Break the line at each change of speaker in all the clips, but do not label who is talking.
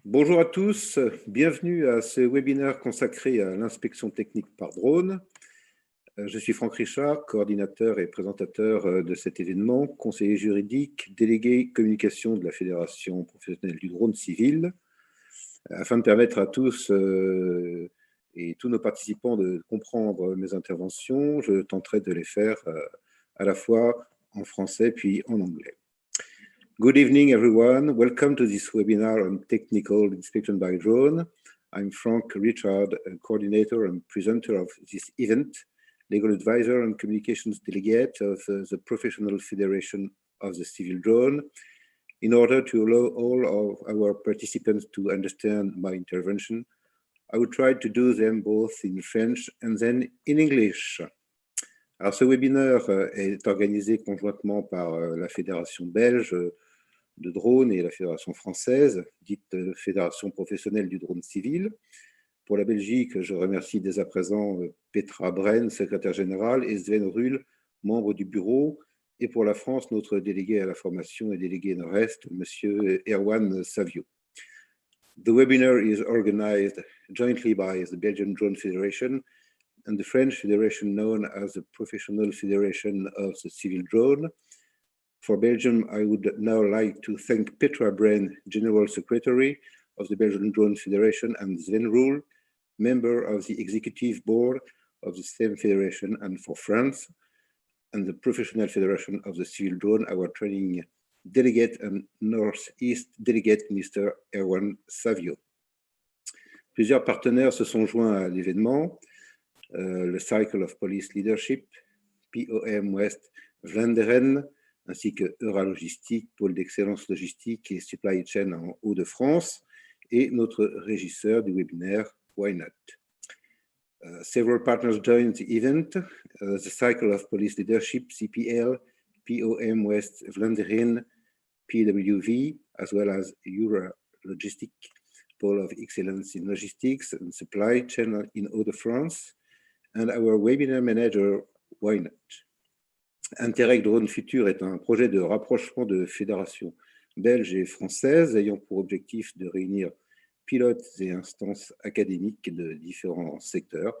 Bonjour à tous, bienvenue à ce webinaire consacré à l'inspection technique par drone. Je suis Franck Richard, coordinateur et présentateur de cet événement, conseiller juridique, délégué communication de la Fédération professionnelle du drone civil. Afin de permettre à tous et tous nos participants de comprendre mes interventions, je tenterai de les faire à la fois en français puis en anglais. Good evening, everyone. Welcome to this webinar on technical inspection by drone. I'm Frank Richard, a coordinator and presenter of this event, legal advisor and communications delegate of the Professional Federation of the Civil Drone. In order to allow all of our participants to understand my intervention, I will try to do them both in French and then in English. Alors, ce webinaire est organisé conjointement par la Fédération belge de drone et la Fédération française, dite Fédération professionnelle du drone civil. Pour la Belgique, je remercie dès à présent Petra Bren, secrétaire générale, et Sven Ruhl, membre du bureau. Et pour la France, notre délégué à la formation et délégué Nord-Est, M. Erwan Savio. The webinar is organized jointly by the Belgian Drone Federation and the French Federation known as the Professional Federation of the Civil Drone. For Belgium, I would now like to thank Petra Bren, General Secretary of the Belgian Drone Federation, and Sven Ruhl, member of the Executive Board of the same federation, and for France, and the Professional Federation of the Civil Drone, our training delegate and Northeast delegate, Mr. Erwan Savio. Plusieurs partenaires se sont joints à l'événement. Le Cycle of Police Leadership, POM West Vlaanderen, ainsi que Euralogistique, pôle d'excellence logistique et supply chain en Hauts-de-France, et notre régisseur du webinaire, Why Not? Several partners joined the event, the Cycle of Police Leadership, CPL, POM West Vlaanderen, PWV, as well as Euralogistic, Pole of Excellence in Logistics and Supply Chain in Hauts-de-France, and our webinar manager, Why Not? Interreg Drone Futur est un projet de rapprochement de fédérations belges et françaises ayant pour objectif de réunir pilotes et instances académiques de différents secteurs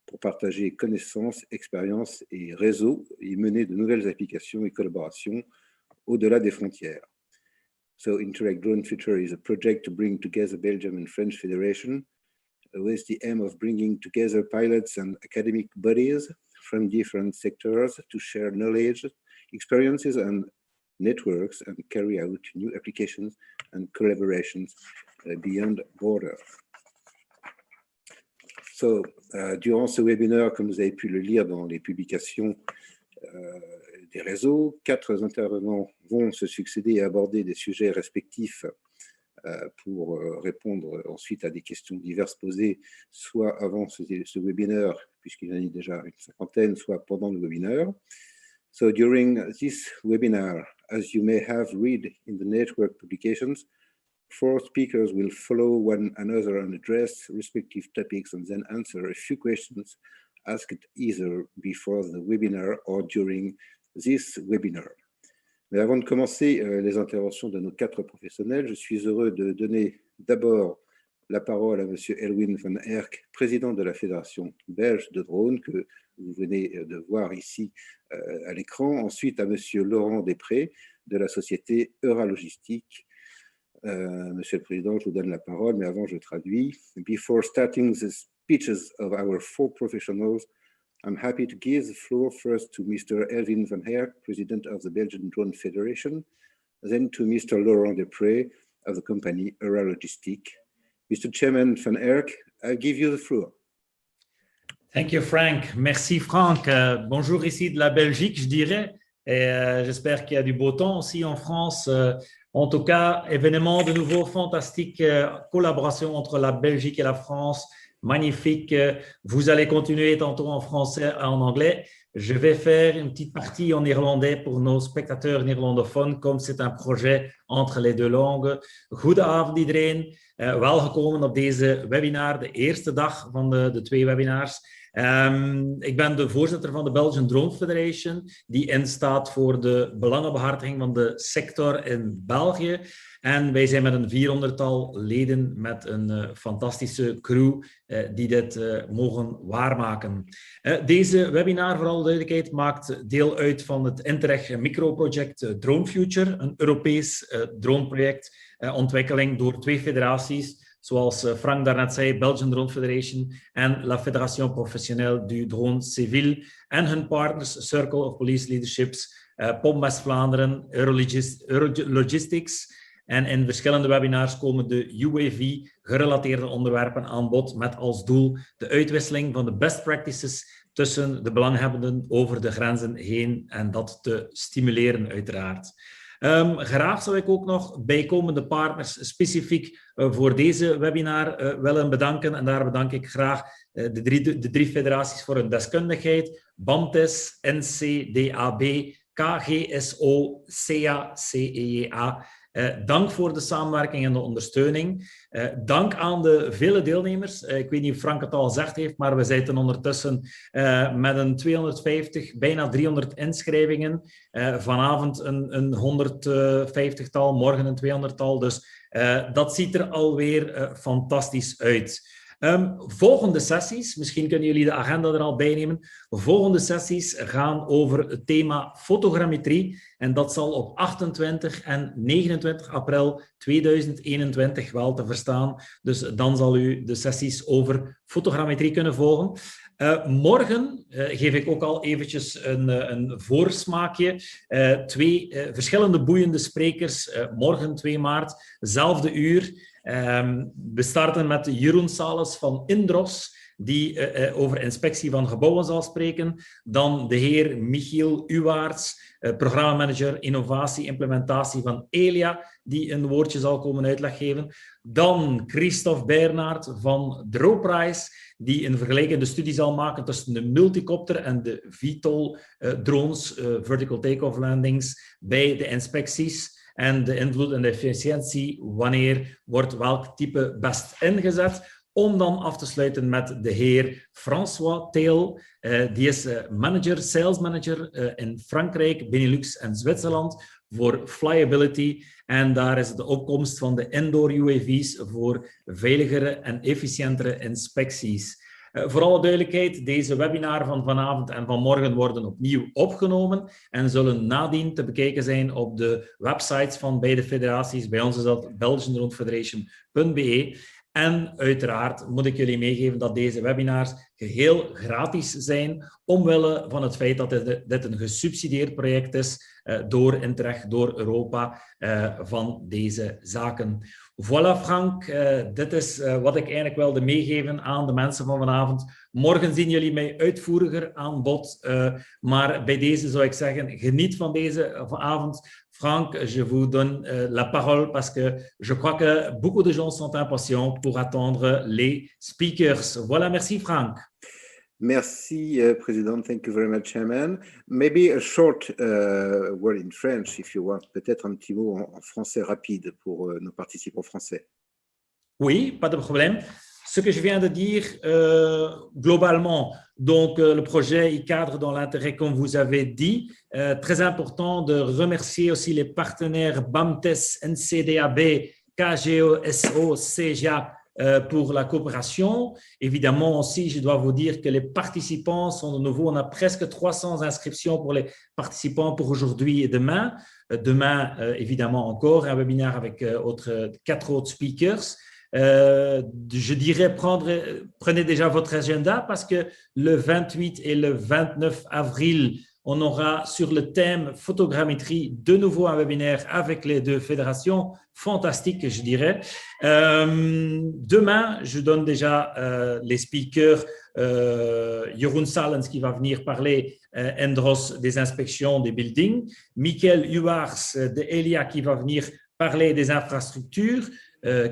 pour partager connaissances, expériences et réseaux et mener de nouvelles applications et collaborations au-delà des frontières. So Interreg Drone Future is a project to bring together Belgium and French Federation with the aim of bringing together pilots and academic bodies from different sectors to share knowledge, experiences, and networks and carry out new applications and collaborations beyond borders. So, durant ce webinaire, comme vous avez pu le lire dans les publications des réseaux, 4 intervenants vont se succéder et aborder des sujets respectifs pour répondre ensuite à des questions diverses posées, soit avant ce webinaire, puisqu'il y en a déjà une cinquantaine, soit pendant le webinaire. So during this webinar, as you may have read in the network publications, 4 speakers will follow one another and address respective topics and then answer a few questions asked either before the webinar or during this webinar. Mais avant de commencer les interventions de nos 4 professionnels, je suis heureux de donner d'abord la parole à M. Elwin van Erck, président de la Fédération belge de drone, que vous venez de voir ici à l'écran. Ensuite, à M. Laurent Després, de la société Euralogistique. Monsieur le Président, je vous donne la parole, mais avant, je traduis. Before starting the speeches of our 4 professionals, I'm happy to give the floor first to Mr. Elwin van Erck, President of the Belgian Drone Federation, then to Mr. Laurent Després of the company Euralogistique. Mr. Chairman van Erck, I give you the floor.
Thank you, Frank. Merci, Franck. Bonjour ici de la Belgique, je dirais. Et j'espère qu'il y a du beau temps aussi en France. En tout cas, événement de nouveau fantastique, collaboration entre la Belgique et la France. Magnifique. Vous allez continuer tantôt en français et en anglais. Je vais faire une petite partie en irlandais pour nos spectateurs néerlandophones, comme c'est un projet entre les 2 langues. Goedenavond iedereen. Welgekomen op deze webinar, de eerste dag van de 2 webinars. Ik ben de voorzitter van de Belgian Drone Federation, die instaat voor de belangenbehartiging van de sector in België. En wij zijn met een 400-tal leden met een fantastische crew die dit mogen waarmaken. Deze webinar, voor alle duidelijkheid, maakt deel uit van het Interreg microproject Drone Future, een Europees droneproject, ontwikkeling door 2 federaties, zoals Frank daarnet zei, Belgian Drone Federation en La Fédération Professionnelle du Drone Civil en hun partners Circle of Police Leaderships, POM West-Vlaanderen, Eurologistics. En in verschillende webinars komen de UAV-gerelateerde onderwerpen aan bod met als doel de uitwisseling van de best practices tussen de belanghebbenden over de grenzen heen en dat te stimuleren uiteraard. Graag zou ik ook nog bijkomende partners specifiek voor deze webinar willen bedanken. En daar bedank ik graag de drie federaties voor hun deskundigheid. BAMTES, NCDAB, KGSO, CEA, CEA. Dank voor de samenwerking en de ondersteuning. Dank aan de vele deelnemers. Ik weet niet of Frank het al gezegd heeft, maar we zitten ondertussen met een 250, bijna 300 inschrijvingen. Vanavond een 150-tal, morgen een 200-tal. Dus dat ziet er alweer fantastisch uit. Volgende sessies, misschien kunnen jullie de agenda er al bij nemen. Volgende sessies gaan over het thema fotogrammetrie en dat zal op 28 en 29 april 2021 wel te verstaan. Dus dan zal u de sessies over fotogrammetrie kunnen volgen. Morgen geef ik ook al eventjes een voorsmaakje. 2 verschillende boeiende sprekers. Morgen 2 maart, zelfde uur. We starten met Jeroen Sales van Indros, die over inspectie van gebouwen zal spreken. Dan de heer Michiel Uwaerts, programmamanager innovatie implementatie van Elia, die een woordje zal komen uitleg geven. Dan Christophe Bernard van DronePrize, die een vergelijkende studie zal maken tussen de multicopter en de VTOL drones, vertical take-off landings, bij de inspecties. En de invloed en de efficiëntie, wanneer wordt welk type best ingezet, om dan af te sluiten met de heer François Theel. Die is sales manager in Frankrijk, Benelux en Zwitserland voor Flyability. En daar is de opkomst van de indoor UAV's voor veiligere en efficiëntere inspecties. Voor alle duidelijkheid, deze webinar van vanavond en van morgen worden opnieuw opgenomen en zullen nadien te bekijken zijn op de websites van beide federaties. Bij ons is dat belgiandronefederation.be. En uiteraard moet ik jullie meegeven dat deze webinars geheel gratis zijn, omwille van het feit dat dit een gesubsidieerd project is door Interreg, door Europa, van deze zaken. Voilà Frank, dit is wat ik eigenlijk wilde meegeven aan de mensen van vanavond. Morgen zien jullie mij uitvoeriger aan bod, maar bij deze zou ik zeggen, geniet van deze avond. Franck, je vous donne la parole parce que je crois que beaucoup de gens sont impatients pour attendre les speakers. Voilà, merci Franck.
Merci, President. Thank you very much, Chairman. Maybe a short word in French, if you want. Peut-être un petit mot en français rapide pour nos participants français.
Oui, pas de problème. Ce que je viens de dire, globalement, donc le projet y cadre dans l'intérêt, comme vous avez dit. Très important de remercier aussi les partenaires BAMTES, NCDAB, KGSO, CEA pour la coopération. Évidemment aussi, je dois vous dire que les participants sont de nouveau, on a presque 300 inscriptions pour les participants pour aujourd'hui et demain. Demain, évidemment encore, un webinaire avec 4 autres speakers. Je dirais prenez déjà votre agenda parce que le 28 et le 29 avril, on aura sur le thème photogrammétrie de nouveau un webinaire avec les 2 fédérations. Fantastique, je dirais. Demain, je donne déjà les speakers. Jeroen Salens qui va venir parler Indros des inspections des buildings. Michael Uwaerts de Elia qui va venir parler des infrastructures.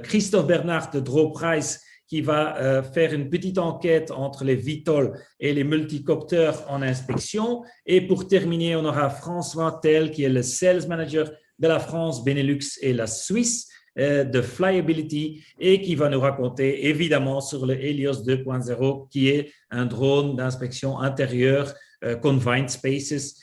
Christophe Bernard de DronePrize qui va faire une petite enquête entre les VTOL et les multicopteurs en inspection. Et pour terminer, on aura François Theel qui est le Sales Manager de la France, Benelux et la Suisse de Flyability et qui va nous raconter évidemment sur le Helios 2.0 qui est un drone d'inspection intérieure, Confined Spaces.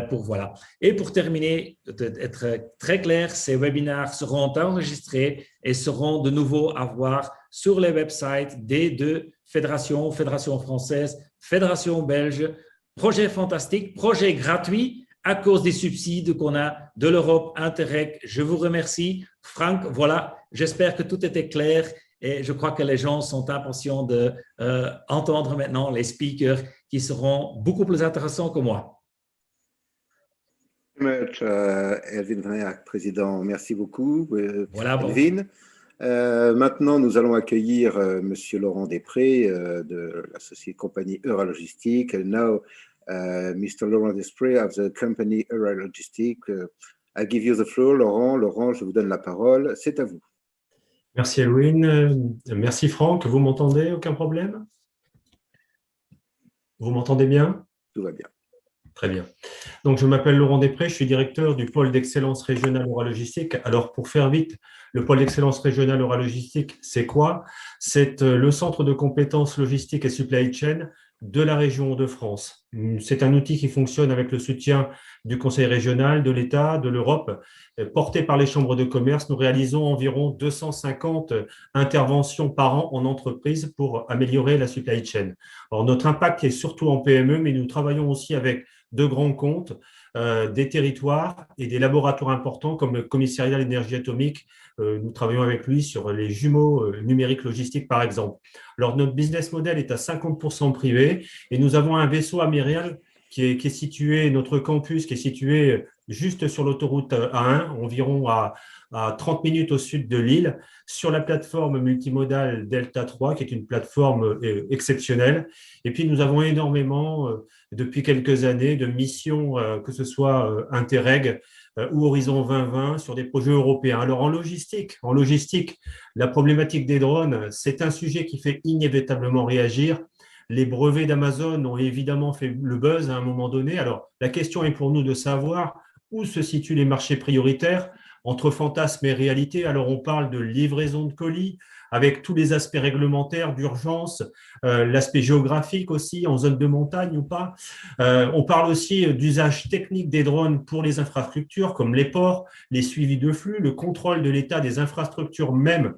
pour voilà. Et pour terminer, être très clair, ces webinaires seront enregistrés et seront de nouveau à voir sur les websites des deux fédérations, Fédération française, Fédération belge. Projet fantastique, projet gratuit à cause des subsides qu'on a de l'Europe Interreg. Je vous remercie. Franck, voilà, j'espère que tout était clair et je crois que les gens sont impatients d'entendre maintenant les speakers qui seront beaucoup plus intéressants que moi.
Much, Elvin Van Eyck, président. Merci beaucoup,
Voilà, bon.
Elvin. Maintenant, nous allons accueillir Monsieur Laurent Després de la société compagnie Euralogistique. Now, Mr. Laurent Després of the company Euralogistique. I give you the floor, Laurent. Laurent, je vous donne la parole. C'est à vous.
Merci, Elwin. Merci, Franck. Vous m'entendez? Aucun problème? Vous m'entendez bien?
Tout va bien.
Très bien. Donc, je m'appelle Laurent Després, je suis directeur du pôle d'excellence régionale Euralogistique. Alors, pour faire vite, le pôle d'excellence régionale Euralogistique, c'est quoi? C'est le centre de compétences logistique et supply chain de la région de France. C'est un outil qui fonctionne avec le soutien du Conseil régional, de l'État, de l'Europe, porté par les chambres de commerce. Nous réalisons environ 250 interventions par an en entreprise pour améliorer la supply chain. Alors, notre impact est surtout en PME, mais nous travaillons aussi avec de grands comptes, des territoires et des laboratoires importants comme le Commissariat à l'énergie atomique. Nous travaillons avec lui sur les jumeaux numériques logistiques, par exemple. Alors, notre business model est à 50% privé et nous avons un vaisseau amiral qui est situé, notre campus qui est situé juste sur l'autoroute A1, environ à 30 minutes au sud de Lille, sur la plateforme multimodale Delta 3, qui est une plateforme exceptionnelle. Et puis, nous avons énormément, depuis quelques années, de missions, que ce soit Interreg ou Horizon 2020, sur des projets européens. Alors, en logistique, la problématique des drones, c'est un sujet qui fait inévitablement réagir. Les brevets d'Amazon ont évidemment fait le buzz à un moment donné. Alors, la question est pour nous de savoir où se situent les marchés prioritaires entre fantasme et réalité. Alors, on parle de livraison de colis avec tous les aspects réglementaires, d'urgence, l'aspect géographique aussi, en zone de montagne ou pas. On parle aussi d'usage technique des drones pour les infrastructures comme les ports, les suivis de flux, le contrôle de l'état des infrastructures même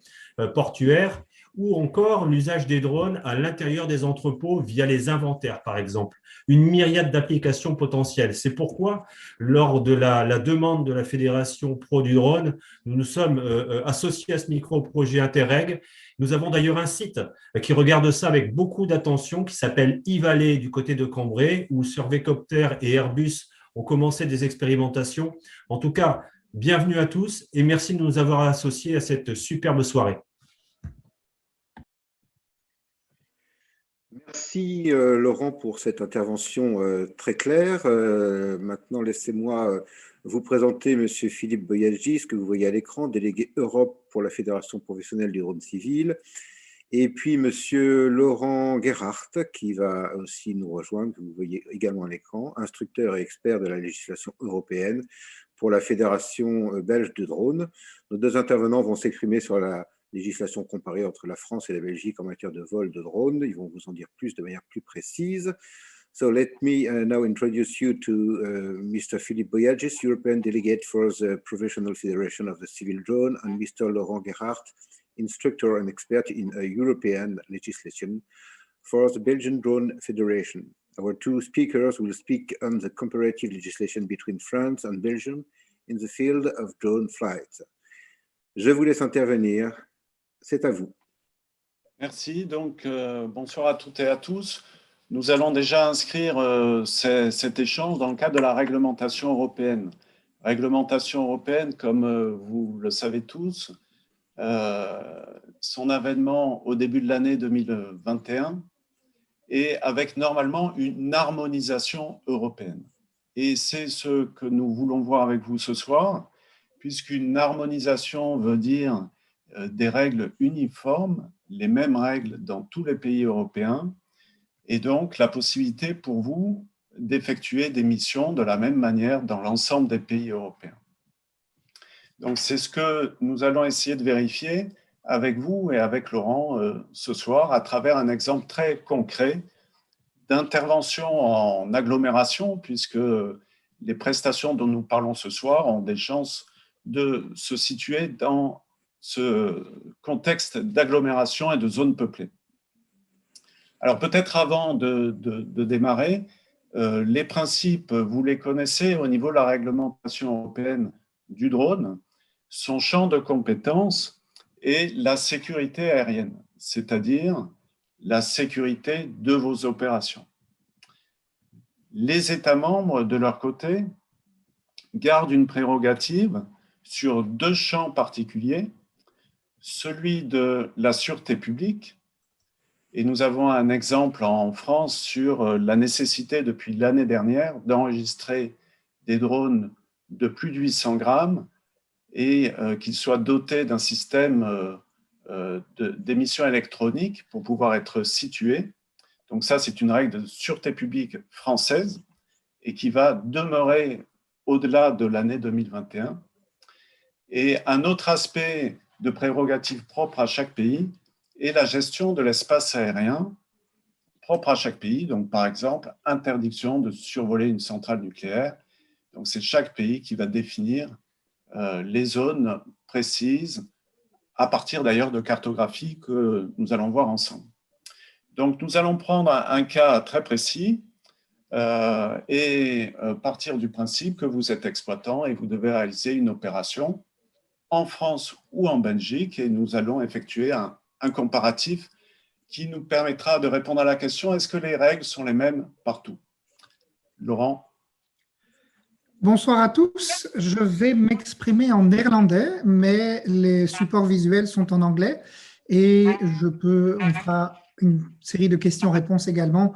portuaires, ou encore l'usage des drones à l'intérieur des entrepôts via les inventaires, par exemple. Une myriade d'applications potentielles. C'est pourquoi, lors de la demande de la Fédération Pro du drone, nous nous sommes associés à ce micro-projet Interreg. Nous avons d'ailleurs un site qui regarde ça avec beaucoup d'attention, qui s'appelle eValley du côté de Cambrai, où Surveycopter et Airbus ont commencé des expérimentations. En tout cas, bienvenue à tous et merci de nous avoir associés à cette superbe soirée.
Merci Laurent pour cette intervention très claire. Maintenant, laissez-moi vous présenter Monsieur Philippe Boyagis, que vous voyez à l'écran, délégué Europe pour la Fédération professionnelle du drone civil, et puis Monsieur Laurent Gerhardt, qui va aussi nous rejoindre, que vous voyez également à l'écran, instructeur et expert de la législation européenne pour la Fédération belge de drone. Nos deux intervenants vont s'exprimer sur la législation comparée entre la France et la Belgique en matière de vol de drones. Ils vont vous en dire plus de manière plus précise. So let me now introduce you to Mr. Philippe Boyagis, European Delegate for the Professional Federation of the Civil Drone, and Mr. Laurent Gerhardt, Instructor and Expert in European Legislation for the Belgian Drone Federation. Our two speakers will speak on the comparative legislation between France and Belgium in the field of drone flight. Je vous laisse intervenir. C'est à vous.
Merci. Donc, bonsoir à toutes et à tous. Nous allons déjà inscrire cet échange dans le cadre de la réglementation européenne. Réglementation européenne, comme vous le savez tous, son avènement au début de l'année 2021 et avec normalement une harmonisation européenne. Et c'est ce que nous voulons voir avec vous ce soir, puisqu'une harmonisation veut dire des règles uniformes, les mêmes règles dans tous les pays européens, et donc la possibilité pour vous d'effectuer des missions de la même manière dans l'ensemble des pays européens. Donc c'est ce que nous allons essayer de vérifier avec vous et avec Laurent ce soir à travers un exemple très concret d'intervention en agglomération, puisque les prestations dont nous parlons ce soir ont des chances de se situer dans ce contexte d'agglomération et de zones peuplées. Alors peut-être avant de démarrer, les principes, vous les connaissez au niveau de la réglementation européenne du drone, son champ de compétences et la sécurité aérienne, c'est-à-dire la sécurité de vos opérations. Les États membres, de leur côté, gardent une prérogative sur deux champs particuliers, celui de la sûreté publique, et nous avons un exemple en France sur la nécessité depuis l'année dernière d'enregistrer des drones de plus de 800 grammes et qu'ils soient dotés d'un système d'émission électronique pour pouvoir être situés. Donc ça, c'est une règle de sûreté publique française et qui va demeurer au-delà de l'année 2021. Et un autre aspect de prérogative propre à chaque pays est la gestion de l'espace aérien propre à chaque pays. Donc, par exemple, interdiction de survoler une centrale nucléaire. Donc, c'est chaque pays qui va définir les zones précises à partir d'ailleurs de cartographies que nous allons voir ensemble. Donc, nous allons prendre un cas très précis et partir du principe que vous êtes exploitant et vous devez réaliser une opération en France ou en Belgique et nous allons effectuer un comparatif qui nous permettra de répondre à la question est-ce que les règles sont les mêmes partout? Laurent?
Bonsoir à tous. Je vais m'exprimer en néerlandais, mais les supports visuels sont en anglais et on fera une série de questions-réponses également.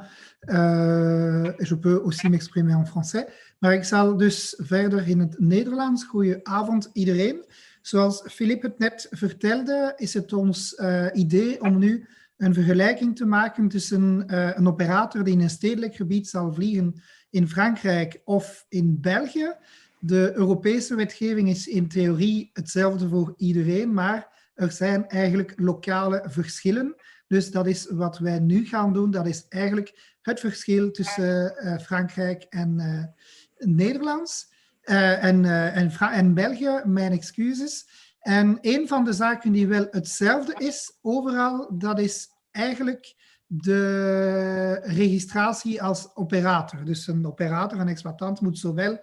Je peux aussi m'exprimer en français. Maar ik zal dus verder in het Nederlands. Goedenavond iedereen. Zoals Philippe het net vertelde, is het ons idee om nu een vergelijking te maken tussen een operator die in een stedelijk gebied zal vliegen in Frankrijk of in België. De Europese wetgeving is in theorie hetzelfde voor iedereen, maar er zijn eigenlijk lokale verschillen. Dus dat is wat wij nu gaan doen. Dat is eigenlijk het verschil tussen Frankrijk en Nederlands. En België, mijn excuses. En een van de zaken die wel hetzelfde is overal, dat is eigenlijk de registratie als operator. Dus een operator, een exploitant, moet zowel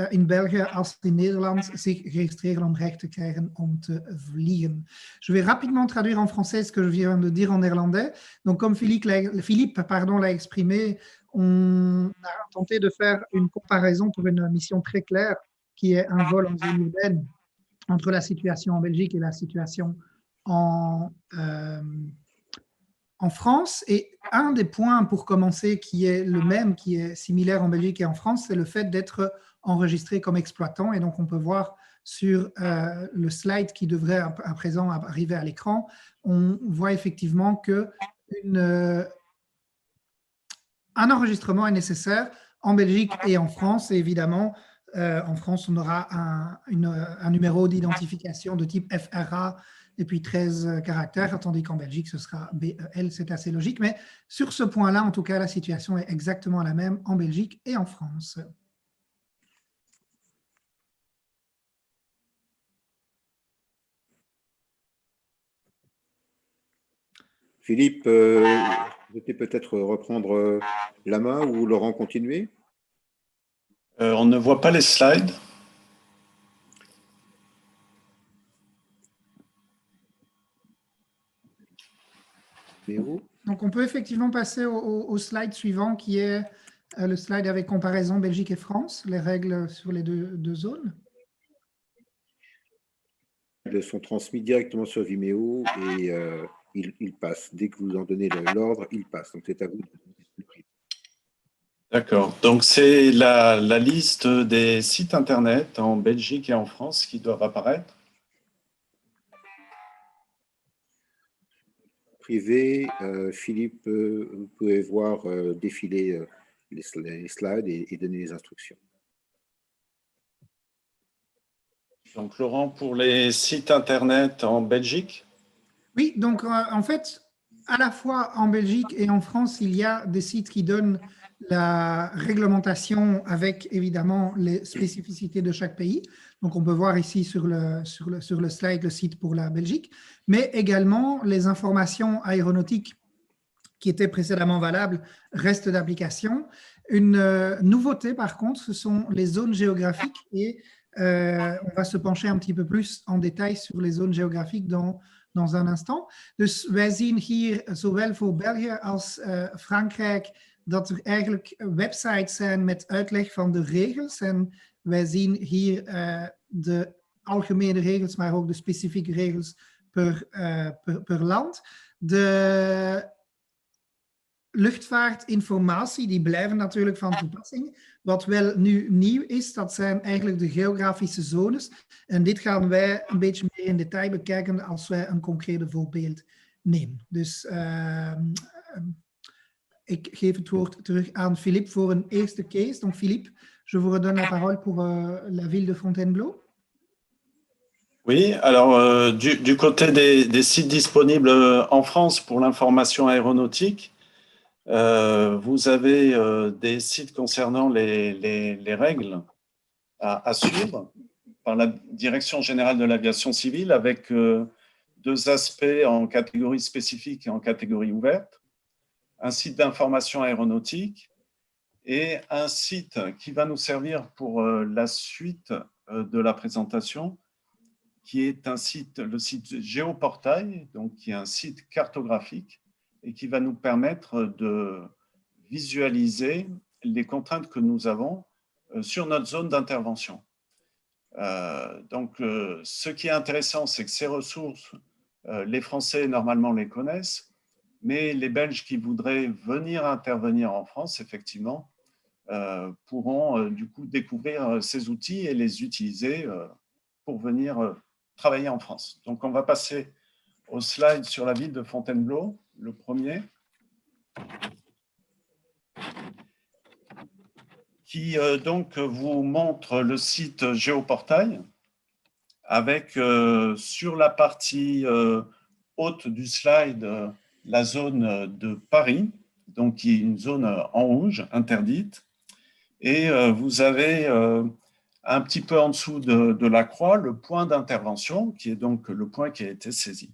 in België als in Nederland zich registreren om recht te krijgen om te vliegen. Je vais rapidement traduire en français ce que je viens de dire en néerlandais. Donc, comme Philippe l'a exprimé, on a tenté de faire une comparaison pour une mission très claire qui est un vol en zone urbaine entre la situation en Belgique et la situation en France. Et un des points pour commencer qui est le même, qui est similaire en Belgique et en France, c'est le fait d'être enregistré comme exploitant. Et donc, on peut voir sur le slide qui devrait à présent arriver à l'écran, on voit effectivement qu'un enregistrement est nécessaire en Belgique et en France. Et évidemment, en France, on aura un numéro d'identification de type FRA et puis 13 caractères, tandis qu'en Belgique, ce sera BEL, c'est assez logique. Mais sur ce point-là, en tout cas, la situation est exactement la même en Belgique et en France.
Philippe, vous souhaitez peut-être reprendre la main ou Laurent continuer?
On ne voit pas les slides.
Donc, on peut effectivement passer au slide suivant qui est le slide avec comparaison Belgique et France, les règles sur les deux zones.
Ils sont transmis directement sur Vimeo et ils passent. Dès que vous en donnez l'ordre, ils passent. Donc, c'est à vous de distribuer.
D'accord. Donc, c'est la liste des sites Internet en Belgique et en France qui doivent apparaître.
Privé, Philippe, vous pouvez voir défiler les slides et donner les instructions.
Donc, Laurent, pour les sites Internet en Belgique?
Oui, donc en fait, à la fois en Belgique et en France, il y a des sites qui donnent la réglementation avec évidemment les spécificités de chaque pays. Donc, on peut voir ici sur le slide le site pour la Belgique, mais également les informations aéronautiques qui étaient précédemment valables restent d'application. Une nouveauté, par contre, ce sont les zones géographiques et on va se pencher un petit peu plus en détail sur les zones géographiques dans een instant. Dus wij zien hier zowel voor België als Frankrijk dat er eigenlijk websites zijn met uitleg van de regels. En wij zien hier de algemene regels, maar ook de specifieke regels per land. De luchtvaartinformatie, die blijven natuurlijk van toepassing. Wat wel nu nieuw is, dat zijn eigenlijk de geografische zones. En dit gaan wij een beetje meer in detail bekijken als wij een concreet voorbeeld nemen. Dus ik geef het woord terug aan Philippe voor een eerste case. Donc Philippe, je vous redonne la parole pour la ville de Fontainebleau.
Oui, alors du côté des sites disponibles en France pour l'information aéronautique, vous avez des sites concernant les règles à suivre par la Direction générale de l'aviation civile avec deux aspects en catégorie spécifique et en catégorie ouverte, un site d'information aéronautique et un site qui va nous servir pour la suite de la présentation, qui est le site Géoportail, donc qui est un site cartographique et qui va nous permettre de visualiser les contraintes que nous avons sur notre zone d'intervention. Donc, ce qui est intéressant, c'est que ces ressources, les Français, normalement, les connaissent, mais les Belges qui voudraient venir intervenir en France, effectivement, pourront du coup découvrir ces outils et les utiliser pour venir travailler en France. Donc, on va passer au slide sur la ville de Fontainebleau, le premier, qui donc vous montre le site Géoportail avec sur la partie haute du slide la zone de Paris, donc qui est une zone en rouge, interdite, et vous avez un petit peu en dessous de la croix le point d'intervention, qui est donc le point qui a été saisi.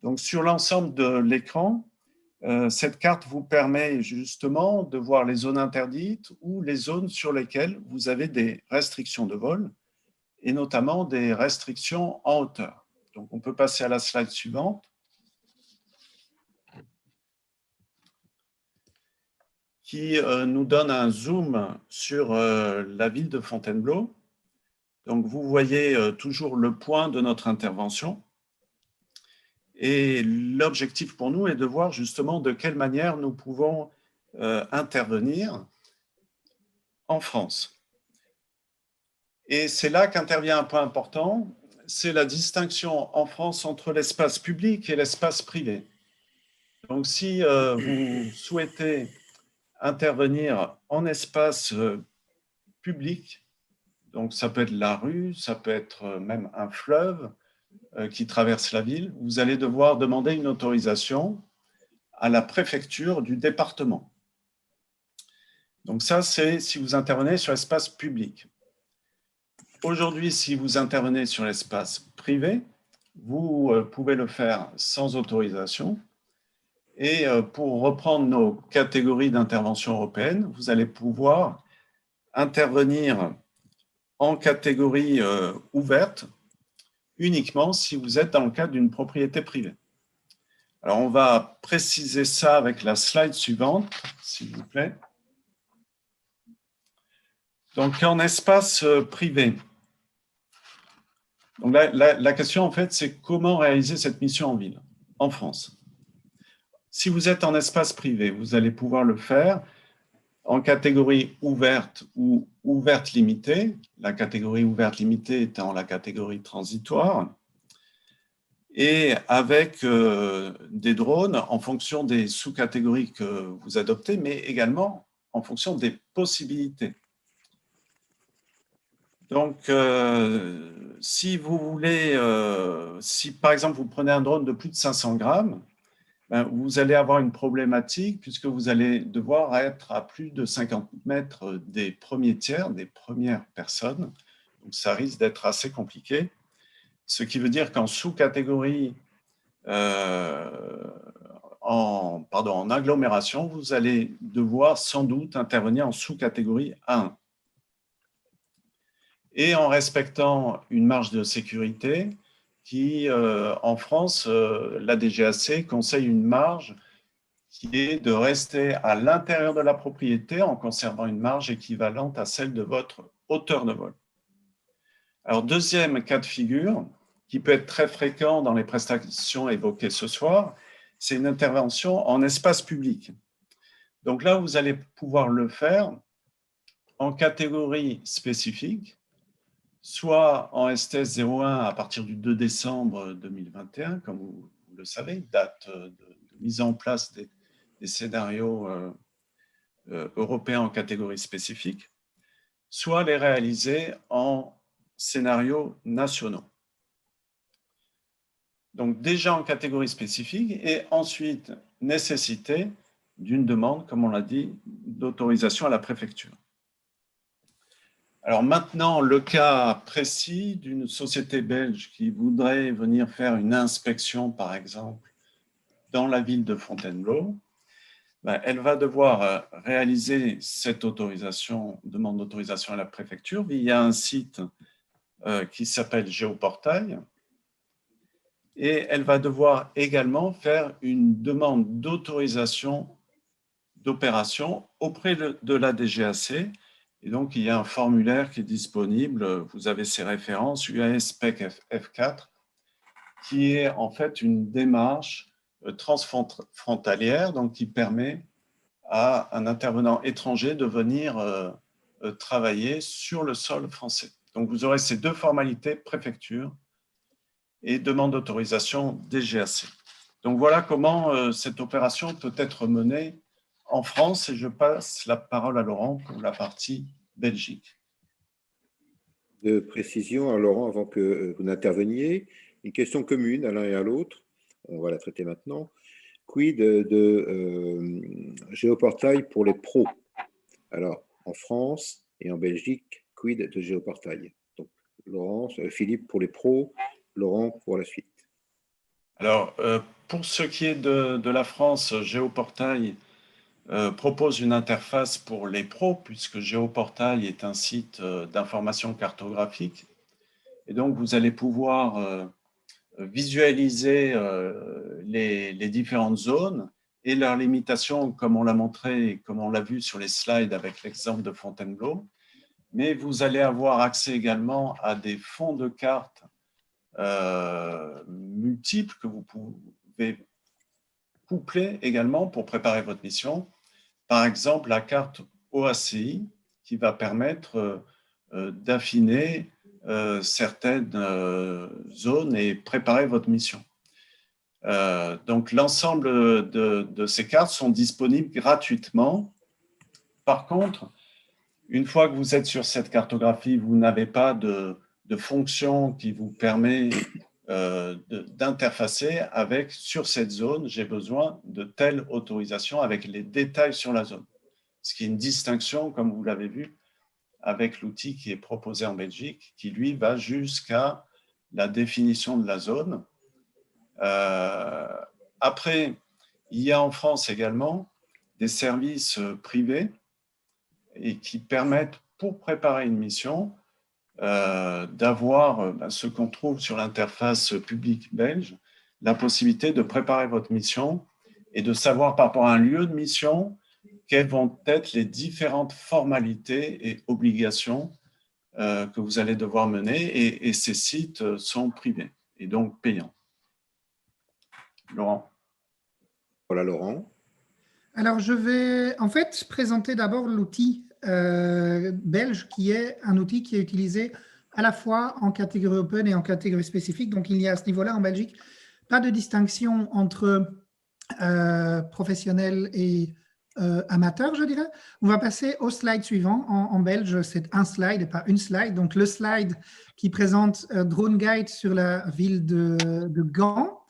Donc sur l'ensemble de l'écran, cette carte vous permet justement de voir les zones interdites ou les zones sur lesquelles vous avez des restrictions de vol et notamment des restrictions en hauteur. Donc on peut passer à la slide suivante. Qui nous donne un zoom sur la ville de Fontainebleau. Donc vous voyez toujours le point de notre intervention. Et l'objectif pour nous est de voir justement de quelle manière nous pouvons intervenir en France. Et c'est là qu'intervient un point important, c'est la distinction en France entre l'espace public et l'espace privé. Donc si vous souhaitez intervenir en espace public, donc ça peut être la rue, ça peut être même un fleuve, qui traverse la ville, vous allez devoir demander une autorisation à la préfecture du département. Donc ça, c'est si vous intervenez sur l'espace public. Aujourd'hui, si vous intervenez sur l'espace privé, vous pouvez le faire sans autorisation. Et pour reprendre nos catégories d'intervention européenne, vous allez pouvoir intervenir en catégorie ouverte, uniquement si vous êtes dans le cadre d'une propriété privée. Alors, on va préciser ça avec la slide suivante, s'il vous plaît. Donc, en espace privé. Donc, la question, en fait, c'est comment réaliser cette mission en ville, en France. Si vous êtes en espace privé, vous allez pouvoir le faire en catégorie ouverte ou ouverte limitée, la catégorie ouverte limitée étant la catégorie transitoire, et avec des drones en fonction des sous-catégories que vous adoptez, mais également en fonction des possibilités. Donc, si vous voulez, si par exemple vous prenez un drone de plus de 500 grammes, vous allez avoir une problématique puisque vous allez devoir être à plus de 50 mètres des premiers tiers, des premières personnes. Donc, ça risque d'être assez compliqué. Ce qui veut dire qu'en sous-catégorie, en agglomération, vous allez devoir sans doute intervenir en sous-catégorie A1. Et en respectant une marge de sécurité qui, en France, la DGAC conseille une marge qui est de rester à l'intérieur de la propriété en conservant une marge équivalente à celle de votre hauteur de vol. Alors, deuxième cas de figure, qui peut être très fréquent dans les prestations évoquées ce soir, c'est une intervention en espace public. Donc là, vous allez pouvoir le faire en catégorie spécifique, soit en STS 01 à partir du 2 décembre 2021, comme vous le savez, date de mise en place des scénarios européens en catégorie spécifique, soit les réaliser en scénarios nationaux. Donc déjà en catégorie spécifique et ensuite nécessité d'une demande, comme on l'a dit, d'autorisation à la préfecture. Alors maintenant, le cas précis d'une société belge qui voudrait venir faire une inspection, par exemple, dans la ville de Fontainebleau, elle va devoir réaliser cette autorisation, demande d'autorisation à la préfecture via un site qui s'appelle Géoportail. Et elle va devoir également faire une demande d'autorisation d'opération auprès de la DGAC. Et donc, il y a un formulaire qui est disponible. Vous avez ces références, UAS-PEC F4, qui est en fait une démarche transfrontalière, donc qui permet à un intervenant étranger de venir travailler sur le sol français. Donc, vous aurez ces deux formalités, préfecture et demande d'autorisation DGAC. Donc, voilà comment cette opération peut être menée en France et je passe la parole à Laurent pour la partie Belgique.
De précision à Laurent avant que vous n'interveniez, une question commune à l'un et à l'autre, on va la traiter maintenant. Quid de Géoportail pour les pros? Alors, en France et en Belgique, quid de Géoportail? Donc, Laurent, Philippe pour les pros, Laurent pour la suite.
Alors, pour ce qui est de la France, Géoportail propose une interface pour les pros, puisque Géoportail est un site d'information cartographique. Et donc, vous allez pouvoir visualiser les différentes zones et leurs limitations, comme on l'a montré, comme on l'a vu sur les slides avec l'exemple de Fontainebleau. Mais vous allez avoir accès également à des fonds de cartes multiples que vous pouvez coupler également pour préparer votre mission. Par exemple, la carte OACI qui va permettre d'affiner certaines zones et préparer votre mission. Donc, l'ensemble de ces cartes sont disponibles gratuitement. Par contre, une fois que vous êtes sur cette cartographie, vous n'avez pas de fonction qui vous permet d'interfacer avec, sur cette zone, j'ai besoin de telle autorisation avec les détails sur la zone. Ce qui est une distinction, comme vous l'avez vu, avec l'outil qui est proposé en Belgique, qui lui va jusqu'à la définition de la zone. Après, il y a en France également des services privés et qui permettent, pour préparer une mission, d'avoir ce qu'on trouve sur l'interface publique belge, la possibilité de préparer votre mission et de savoir par rapport à un lieu de mission quelles vont être les différentes formalités et obligations que vous allez devoir mener et ces sites sont privés et donc payants. Laurent.
Voilà, Laurent.
Alors, je vais en fait présenter d'abord l'outil belge qui est un outil qui est utilisé à la fois en catégorie open et en catégorie spécifique. Donc, il y a à ce niveau-là en Belgique pas de distinction entre professionnels et amateurs, je dirais. On va passer au slide suivant. En belge, c'est un slide et pas une slide. Donc, le slide qui présente Drone Guide sur la ville de Gand.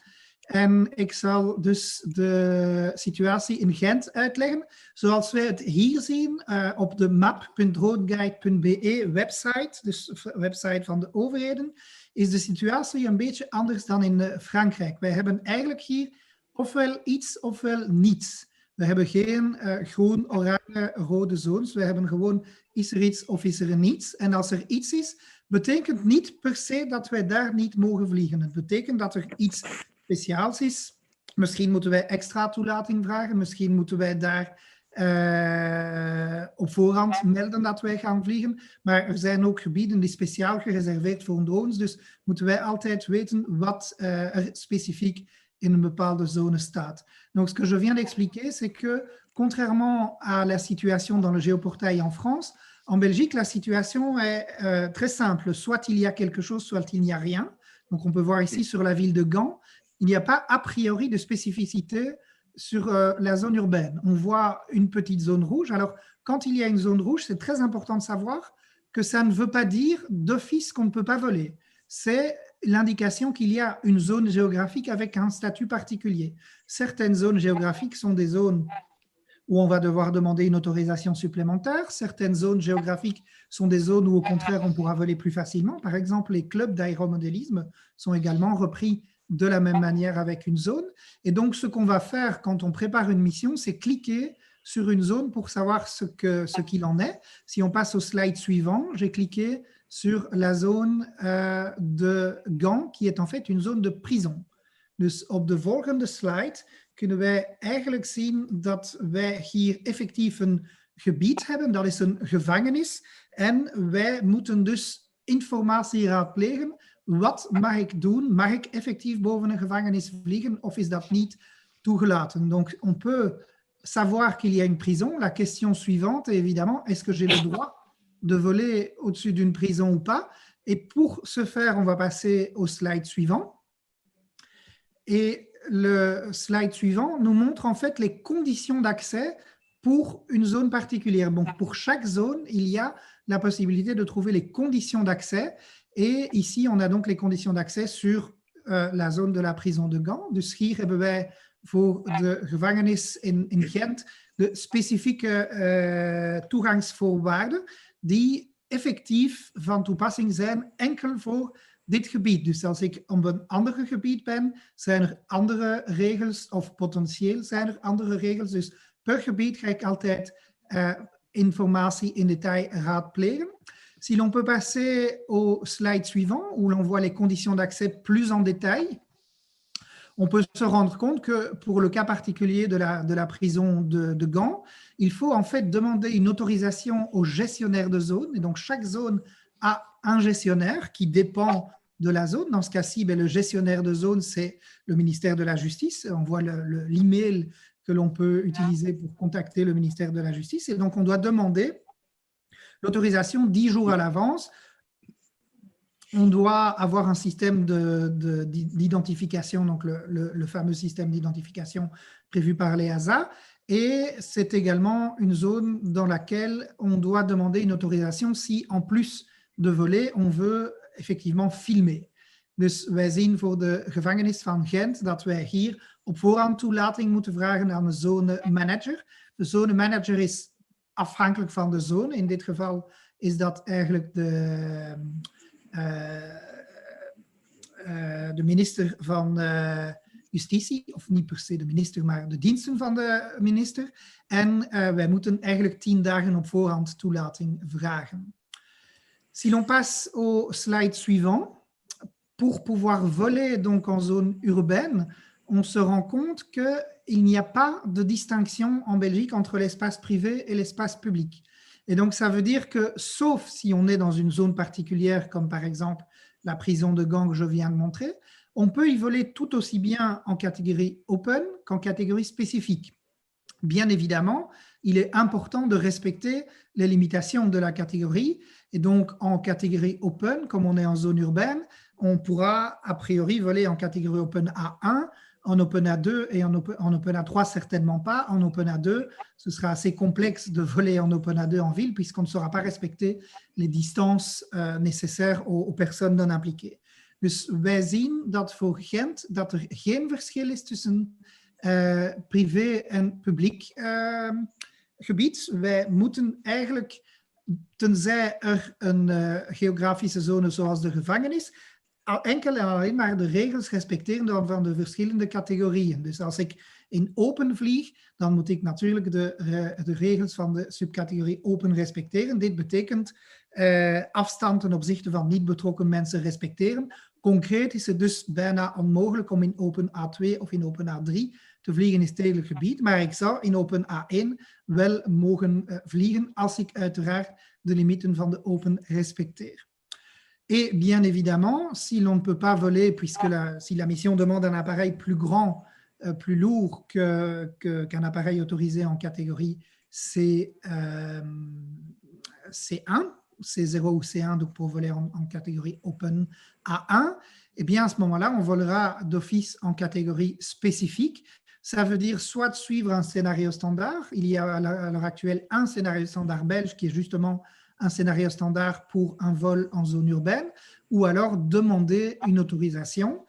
En ik zal dus de situatie in Gent uitleggen. Zoals wij het hier zien op de map.roadguide.be website, dus de website van de overheden, is de situatie een beetje anders dan in Frankrijk. Wij hebben eigenlijk hier ofwel iets ofwel niets. We hebben geen groen, oranje, rode zones. We hebben gewoon, is er iets of is er niets? En als er iets is, betekent niet per se dat wij daar niet mogen vliegen. Het betekent dat er iets speciaals is. Misschien moeten wij extra toelating vragen. Misschien moeten wij daar op voorhand melden dat wij gaan vliegen. Maar er zijn ook gebieden die speciaal gereserveerd voor drones. Dus moeten wij altijd weten wat er specifiek in une bepaalde zone staat. Donc, ce que je viens d'expliquer, c'est que, contrairement à la situation dans le géoportail en France, en Belgique, la situation est très simple. Soit il y a quelque chose, soit il n'y a rien. Donc, on peut voir ici sur la ville de Gand, il n'y a pas a priori de spécificité sur la zone urbaine. On voit une petite zone rouge. Alors, quand il y a une zone rouge, c'est très important de savoir que ça ne veut pas dire d'office qu'on ne peut pas voler. C'est l'indication qu'il y a une zone géographique avec un statut particulier. Certaines zones géographiques sont des zones où on va devoir demander une autorisation supplémentaire. Certaines zones géographiques sont des zones où, au contraire, on pourra voler plus facilement. Par exemple, les clubs d'aéromodélisme sont également repris de la même manière avec une zone. Et donc, ce qu'on va faire quand on prépare une mission, c'est cliquer sur une zone pour savoir ce qu'il en est. Si on passe au slide suivant, j'ai cliqué sur la zone de Gand, qui est en fait une zone de prison. Dus op de volgende slide kunnen wij eigenlijk zien dat wij hier effectief een gebied hebben. Dat is een gevangenis. En wij moeten dus informatie raadplegen. Wat mag ik doen? Mag ik effectief boven een gevangenis vliegen of is dat niet toegelaten? Donc, on peut savoir qu'il y a une prison. La question suivante est évidemment, est-ce que j'ai le droit de voler au-dessus d'une prison ou pas? Et pour ce faire, on va passer au slide suivant. Et le slide suivant nous montre en fait les conditions d'accès pour une zone particulière. Donc, pour chaque zone, il y a la possibilité de trouver les conditions d'accès. Et ici, on a donc les conditions d'accès sur la zone de la prison de Gand. Dus hier hebben wij voor de gevangenis in Gent de specifieke toegangsvoorwaarden die effectief van toepassing zijn enkel voor dit gebied. Dus als ik op een ander gebied ben, zijn er andere regels of potentieel zijn er andere regels. Dus per gebied ga ik altijd informatie in detail raadplegen. Si l'on peut passer au slide suivant, où l'on voit les conditions d'accès plus en détail, on peut se rendre compte que pour le cas particulier de la prison de Gand, il faut en fait demander une autorisation au gestionnaire de zone. Et donc, chaque zone a un gestionnaire qui dépend de la zone. Dans ce cas-ci, le gestionnaire de zone, c'est le ministère de la Justice. On voit l'email que l'on peut utiliser pour contacter le ministère de la Justice. Et donc, on doit demander l'autorisation 10 jours à l'avance. On doit avoir un système d'identification, donc le fameux système d'identification prévu par l'EASA. Et c'est également une zone dans laquelle on doit demander une autorisation si, en plus de voler, on veut effectivement filmer. Dus wij zien voor de gevangenis van Gent dat wij hier op voorhand toelating moeten vragen aan de zonemanager. De zonemanager is afhankelijk van de zone. In dit geval is dat eigenlijk de minister van Justitie, of niet per se de minister, maar de diensten van de minister. En wij moeten eigenlijk 10 dagen op voorhand toelating vragen. Si l'on passe au slide suivant, pour pouvoir voler donc en zone urbaine, on se rend compte qu'il n'y a pas de distinction en Belgique entre l'espace privé et l'espace public. Et donc, ça veut dire que, sauf si on est dans une zone particulière, comme par exemple la prison de Gand que je viens de montrer, on peut y voler tout aussi bien en catégorie open qu'en catégorie spécifique. Bien évidemment, il est important de respecter les limitations de la catégorie. Et donc, en catégorie open, comme on est en zone urbaine, on pourra a priori voler en catégorie Open A1, en Open A2 et en Open A3 certainement pas. En Open A2, ce sera assez complexe de voler en Open A2 en ville puisqu'on ne saura pas respecter les distances nécessaires aux personnes non impliquées. Dus wij zien dat voor Gent dat er geen verschil is tussen privé en publiek gebied. Wij moeten eigenlijk, tenzij er een geografische zone zoals de gevangenis, enkel en alleen maar de regels respecteren van de verschillende categorieën. Dus als ik in open vlieg, dan moet ik natuurlijk de regels van de subcategorie open respecteren. Dit betekent afstand ten opzichte van niet betrokken mensen respecteren. Concreet is het dus bijna onmogelijk om in open A2 of in open A3 te vliegen in stedelijk gebied, maar ik zou in open A1 wel mogen vliegen als ik uiteraard de limieten van de open respecteer. Et bien évidemment, si l'on ne peut pas voler, puisque si la mission demande un appareil plus grand, plus lourd qu'un appareil autorisé en catégorie C1, C0 ou C1, donc pour voler en catégorie Open A1, eh bien à ce moment-là, on volera d'office en catégorie spécifique. Ça veut dire soit suivre un scénario standard. Il y a à l'heure actuelle un scénario standard belge qui est justement un scénario standard pour un vol en zone urbaine, ou alors demander une autorisation.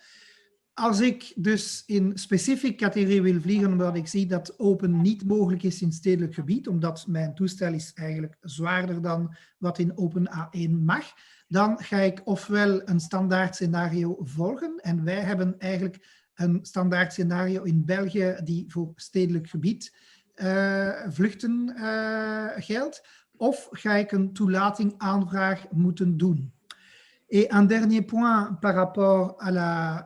Als ik dus in specifieke categorie wil vliegen, omdat ik zie dat open niet mogelijk is in stedelijk gebied, omdat mijn toestel is eigenlijk zwaarder dan wat in open A1 mag, dan ga ik ofwel een standaard scenario volgen, en wij hebben eigenlijk een standaard scenario in België die voor stedelijk gebied vluchten geldt, of ga ik een toelatingaanvraag moeten doen. Et un dernier point par rapport à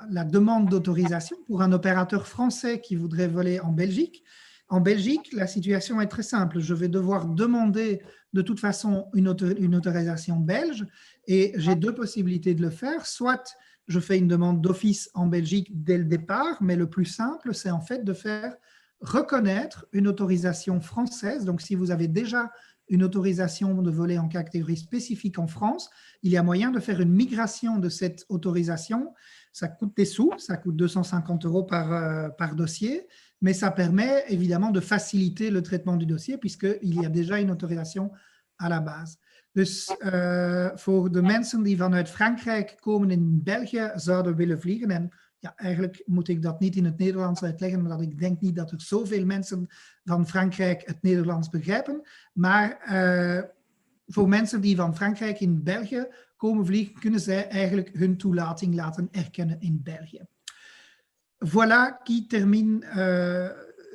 la demande d'autorisation pour un opérateur français qui voudrait voler en Belgique. En Belgique, la situation est très simple. Je vais devoir demander de toute façon une autorisation belge et j'ai deux possibilités de le faire. Soit je fais une demande d'office en Belgique dès le départ, mais le plus simple, c'est en fait de faire reconnaître une autorisation française. Donc, si vous avez déjà une autorisation de voler en catégorie spécifique en France, il y a moyen de faire une migration de cette autorisation. Ça coûte des sous, ça coûte 250 € par dossier, mais ça permet évidemment de faciliter le traitement du dossier puisqu'il y a déjà une autorisation à la base. Dus voor de mensen die vanuit Frankrijk komen in België zouden willen vliegen, en ja, eigenlijk moet ik dat niet in het Nederlands uitleggen, omdat ik denk niet dat er zoveel mensen van Frankrijk het Nederlands begrijpen. Maar voor mensen die van Frankrijk in België komen vliegen, kunnen zij eigenlijk hun toelating laten erkennen in België. Voilà qui termine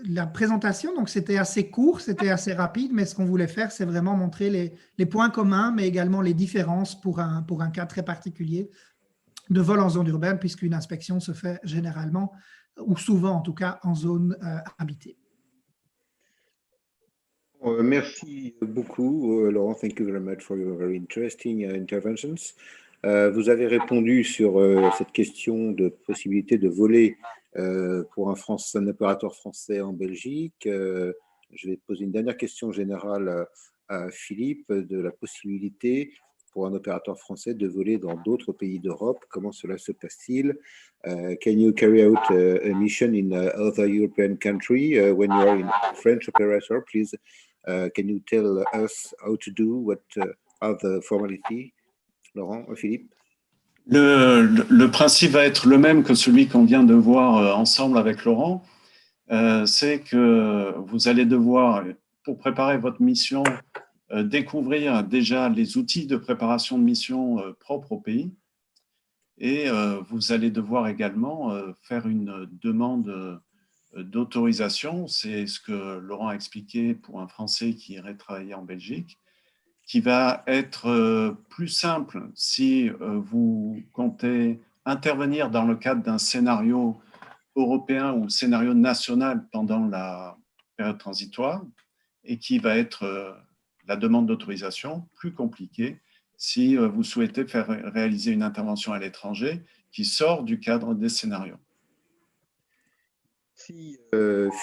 la présentation. Donc c'était assez court, c'était assez rapide, mais ce qu'on voulait faire, c'est vraiment montrer les points communs, mais également les différences pour un cas très particulier de vol en zone urbaine, puisqu'une inspection se fait généralement, ou souvent en tout cas, en zone habitée.
Merci beaucoup, Laurent. Thank you very much for your very interesting interventions. Vous avez répondu sur cette question de possibilité de voler pour un opérateur français en Belgique. Je vais poser une dernière question générale à Philippe de la possibilité pour un opérateur français de voler dans d'autres pays d'Europe. Comment cela se passe-t-il? Can you carry out a mission in other European country? When you are in French operator, please, can you tell us how to do? What are the formalities? Laurent, Philippe?
Le principe va être le même que celui qu'on vient de voir ensemble avec Laurent. C'est que vous allez devoir, pour préparer votre mission, découvrir déjà les outils de préparation de mission propres au pays. Et vous allez devoir également faire une demande d'autorisation. C'est ce que Laurent a expliqué pour un Français qui irait travailler en Belgique, qui va être plus simple si vous comptez intervenir dans le cadre d'un scénario européen ou scénario national pendant la période transitoire, et qui va être la demande d'autorisation plus compliquée si vous souhaitez faire réaliser une intervention à l'étranger qui sort du cadre des scénarios.
Merci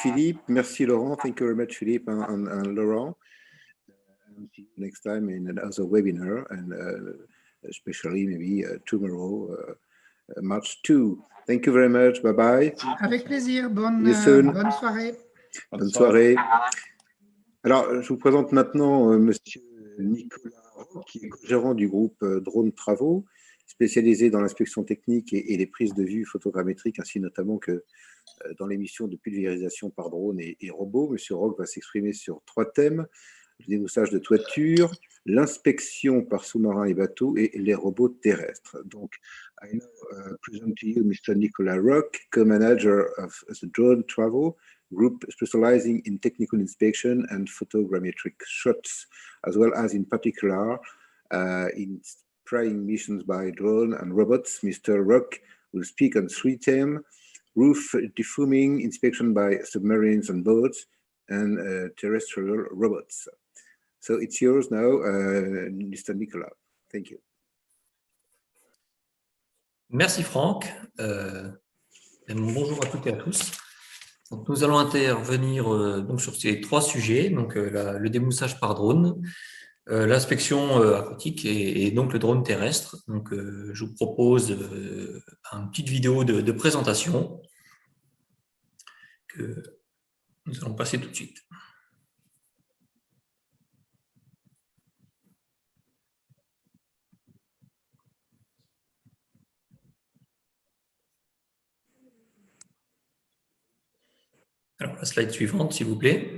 Philippe, merci Laurent. Thank you very much Philippe and Laurent. See you next time in another webinar, and especially maybe tomorrow, March 2. Thank you very much. Bye bye.
Avec plaisir. Bonne soirée.
Bonne soirée. Alors, je vous présente maintenant Monsieur Nicolas Roch, qui est gérant du groupe Drone Travaux. spécialisé dans l'inspection technique et les prises de vue photogrammétriques, ainsi notamment que dans l'émission de pulvérisation par drone et robots. Monsieur Rock va s'exprimer sur 3 thèmes: le démoussage de toiture, l'inspection par sous-marins et bateaux et les robots terrestres. Donc, I now present to you Mr. Nicolas Rock, co-manager of the Drone Travel Group, specializing in technical inspection and photogrammetric shots, as well as in particular in spraying missions by drone and robots. Mr. Rock will speak on 3 themes: roof defuming, inspection by submarines and boats, and terrestrial robots. So it's yours now, Mr. Nicolas. Thank you.
Merci Franck. Bonjour à toutes et à tous. Donc, nous allons intervenir donc, sur ces 3 sujets, donc, le démoussage par drone, l'inspection aquatique et donc le drone terrestre. Donc, je vous propose une petite vidéo de présentation que nous allons passer tout de suite. Alors, la slide suivante, s'il vous plaît.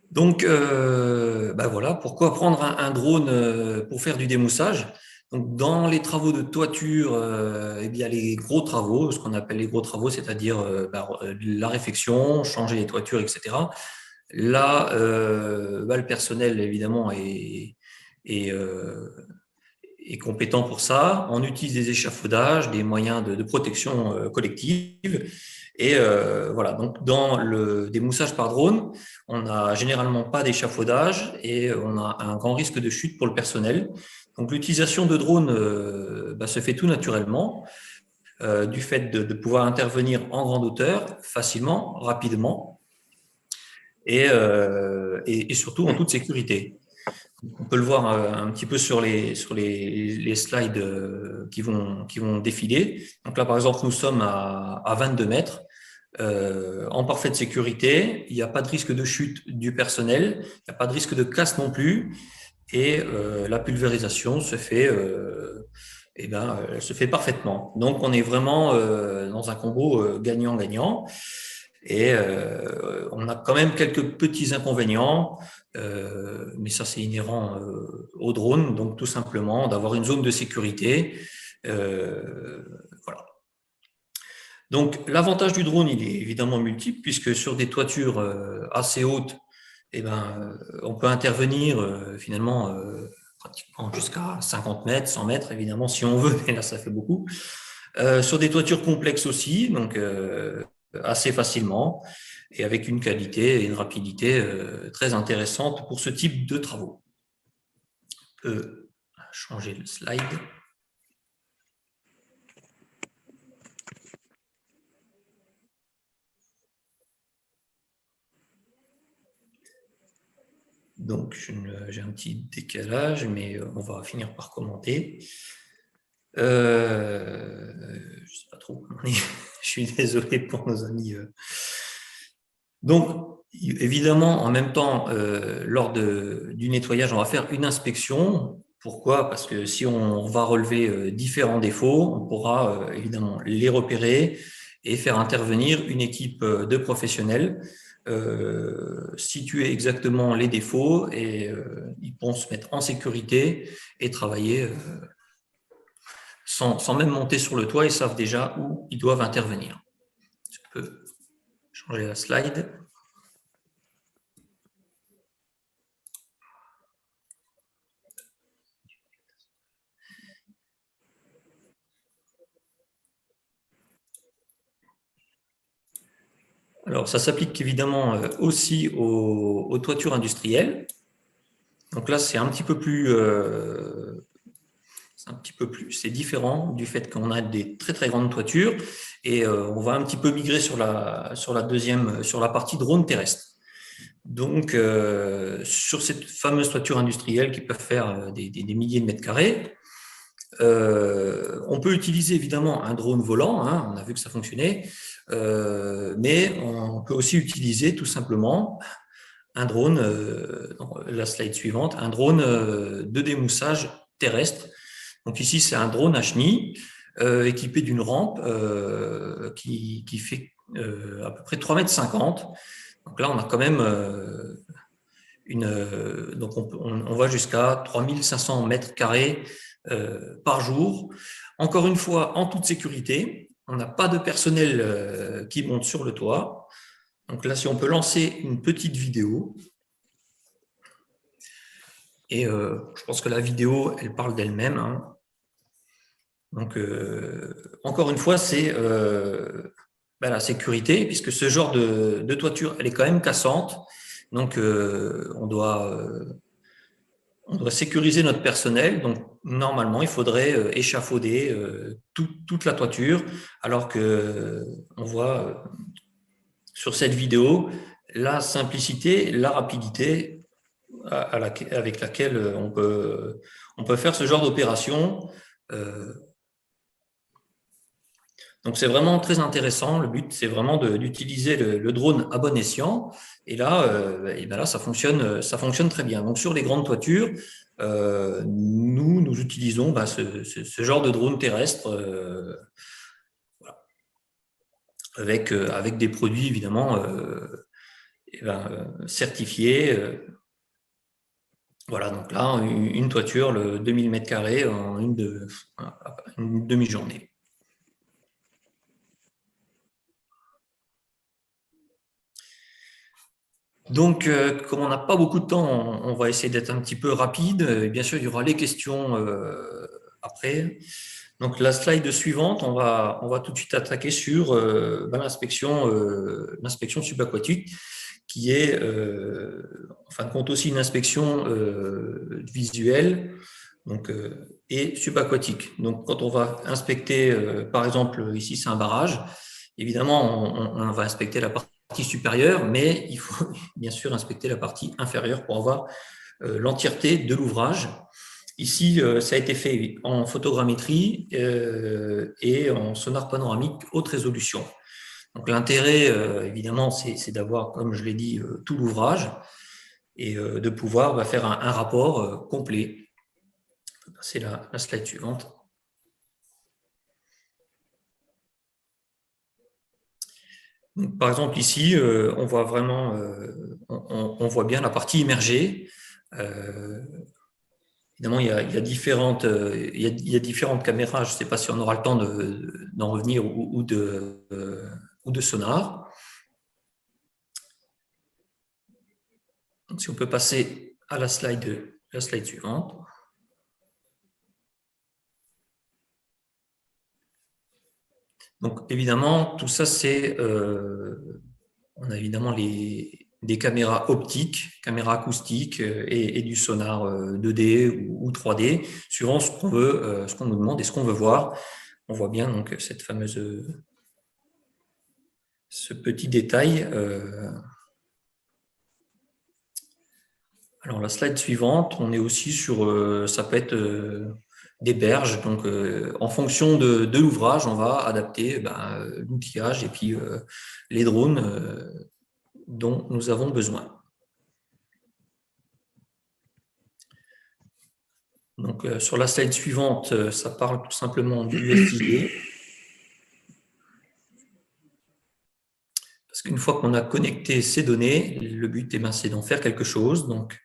Donc, voilà, pourquoi prendre un drone pour faire du démoussage? Donc, dans les travaux de toiture, il y a les gros travaux, ce qu'on appelle les gros travaux, c'est-à-dire la réfection, changer les toitures, etc. Là, le personnel, évidemment, est compétent pour ça. On utilise des échafaudages, des moyens de protection collective. Et voilà, donc dans le démoussage par drone, on n'a généralement pas d'échafaudage et on a un grand risque de chute pour le personnel. Donc l'utilisation de drones se fait tout naturellement, du fait de pouvoir intervenir en grande hauteur, facilement, rapidement et surtout en toute sécurité. On peut le voir un petit peu sur les slides qui vont défiler. Donc là, par exemple, nous sommes à 22 mètres en parfaite sécurité. Il n'y a pas de risque de chute du personnel, il n'y a pas de risque de casse non plus. Et la pulvérisation se fait, se fait parfaitement. Donc, on est vraiment dans un combo gagnant-gagnant. Et on a quand même quelques petits inconvénients, mais ça c'est inhérent au drone, donc tout simplement d'avoir une zone de sécurité. Voilà. Donc l'avantage du drone, il est évidemment multiple, puisque sur des toitures assez hautes, on peut intervenir finalement pratiquement jusqu'à 50 mètres, 100 mètres, évidemment, si on veut, mais là ça fait beaucoup. Sur des toitures complexes aussi, donc assez facilement et avec une qualité et une rapidité très intéressante pour ce type de travaux. On peut changer le slide. Donc, j'ai un petit décalage, mais on va finir par commenter. Je ne sais pas trop comment on est. Je suis désolé pour nos amis. Donc, évidemment, en même temps, lors du nettoyage, on va faire une inspection. Pourquoi? Parce que si on va relever différents défauts, on pourra évidemment les repérer et faire intervenir une équipe de professionnels, situer exactement les défauts et ils pourront se mettre en sécurité et travailler sans même monter sur le toit. Ils savent déjà où ils doivent intervenir. Je peux changer la slide. Alors, ça s'applique évidemment aussi aux toitures industrielles. Donc là, c'est un petit peu plus, c'est différent du fait qu'on a des très très grandes toitures et on va un petit peu migrer sur la partie drone terrestre. Donc, sur cette fameuse toiture industrielle qui peuvent faire des milliers de mètres carrés, on peut utiliser évidemment un drone volant, hein, on a vu que ça fonctionnait, mais on peut aussi utiliser tout simplement un drone, la slide suivante, un drone de démoussage terrestre. Donc ici, c'est un drone à chenilles équipé d'une rampe qui fait à peu près 3,50 m. Donc là, on a quand même donc on va jusqu'à 3500 mètres carrés par jour. Encore une fois, en toute sécurité. On n'a pas de personnel qui monte sur le toit. Donc là, si on peut lancer une petite vidéo. Et je pense que la vidéo, elle parle d'elle-même. Hein. Donc, encore une fois, c'est la sécurité, puisque ce genre de toiture, elle est quand même cassante. Donc, on doit sécuriser notre personnel. Donc, normalement, il faudrait échafauder toute la toiture, alors que on voit sur cette vidéo la simplicité, la rapidité avec laquelle on peut faire ce genre d'opération. Donc, c'est vraiment très intéressant. Le but, c'est vraiment d'utiliser le drone à bon escient. Et là, ça fonctionne très bien. Donc, sur les grandes toitures, nous utilisons ce genre de drone terrestre voilà, avec des produits, évidemment, certifiés. Voilà, donc là, une toiture, le 2000 m² en une demi-journée. Donc, comme on n'a pas beaucoup de temps, on va essayer d'être un petit peu rapide. Et bien sûr, il y aura les questions après. Donc, la slide suivante, on va tout de suite attaquer sur l'inspection subaquatique, qui est, en fin de compte, aussi une inspection visuelle et subaquatique. Donc, quand on va inspecter, par exemple, ici, c'est un barrage, évidemment, on va inspecter la partie supérieure, mais il faut bien sûr inspecter la partie inférieure pour avoir l'entièreté de l'ouvrage. Ici, ça a été fait en photogrammétrie et en sonar panoramique haute résolution. Donc l'intérêt, évidemment, c'est d'avoir, comme je l'ai dit, tout l'ouvrage et de pouvoir faire un rapport complet. On peut passer la slide suivante. Donc, par exemple, ici, on voit vraiment, on voit bien la partie immergée. Évidemment, il y a différentes caméras. Je ne sais pas si on aura le temps d'en revenir ou de sonar. Donc, si on peut passer à la slide suivante. Donc, évidemment, tout ça, c'est… on a évidemment des caméras optiques, caméras acoustiques et du sonar 2D ou 3D, suivant ce qu'on veut, ce qu'on nous demande et ce qu'on veut voir. On voit bien donc ce petit détail. Alors, la slide suivante, on est aussi sur… ça peut être… des berges, donc en fonction de l'ouvrage, on va adapter l'outillage et puis les drones dont nous avons besoin. Donc sur la slide suivante, ça parle tout simplement du USTD. Parce qu'une fois qu'on a connecté ces données, le but c'est d'en faire quelque chose. Donc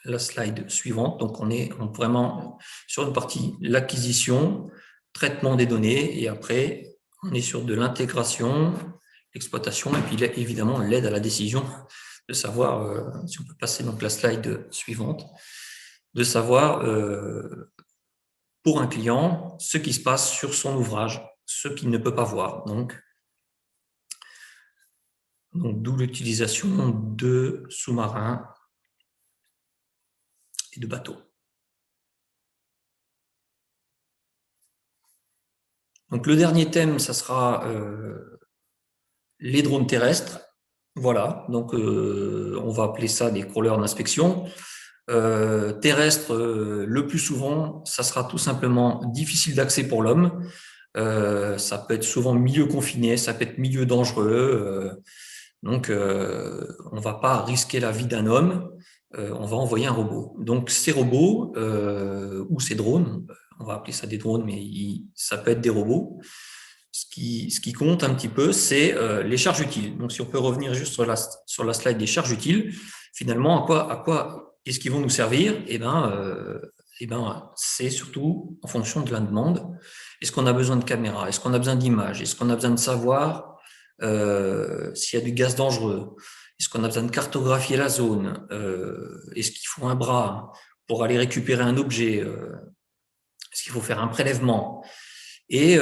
la slide suivante. Donc, on est vraiment sur une partie l'acquisition, traitement des données, et après, on est sur de l'intégration, l'exploitation, et puis évidemment l'aide à la décision, de savoir, si on peut passer donc la slide suivante, de savoir pour un client ce qui se passe sur son ouvrage, ce qu'il ne peut pas voir. Donc d'où l'utilisation de sous-marins et de bateaux. Donc le dernier thème, ça sera les drones terrestres. Voilà, donc on va appeler ça des crawlers d'inspection. Terrestre, le plus souvent, ça sera tout simplement difficile d'accès pour l'homme. Ça peut être souvent milieu confiné, ça peut être milieu dangereux. Donc, on ne va pas risquer la vie d'un homme, on va envoyer un robot. Donc, ces robots ou ces drones, on va appeler ça des drones, mais ça peut être des robots. Ce qui compte un petit peu, c'est les charges utiles. Donc, si on peut revenir juste sur la slide des charges utiles, finalement, à quoi est-ce qu'ils vont nous servir? Eh ben, c'est surtout en fonction de la demande. Est-ce qu'on a besoin de caméras? Est-ce qu'on a besoin d'images? Est-ce qu'on a besoin de savoir s'il y a du gaz dangereux? Est-ce qu'on a besoin de cartographier la zone? Est-ce qu'il faut un bras pour aller récupérer un objet? Est-ce qu'il faut faire un prélèvement? Et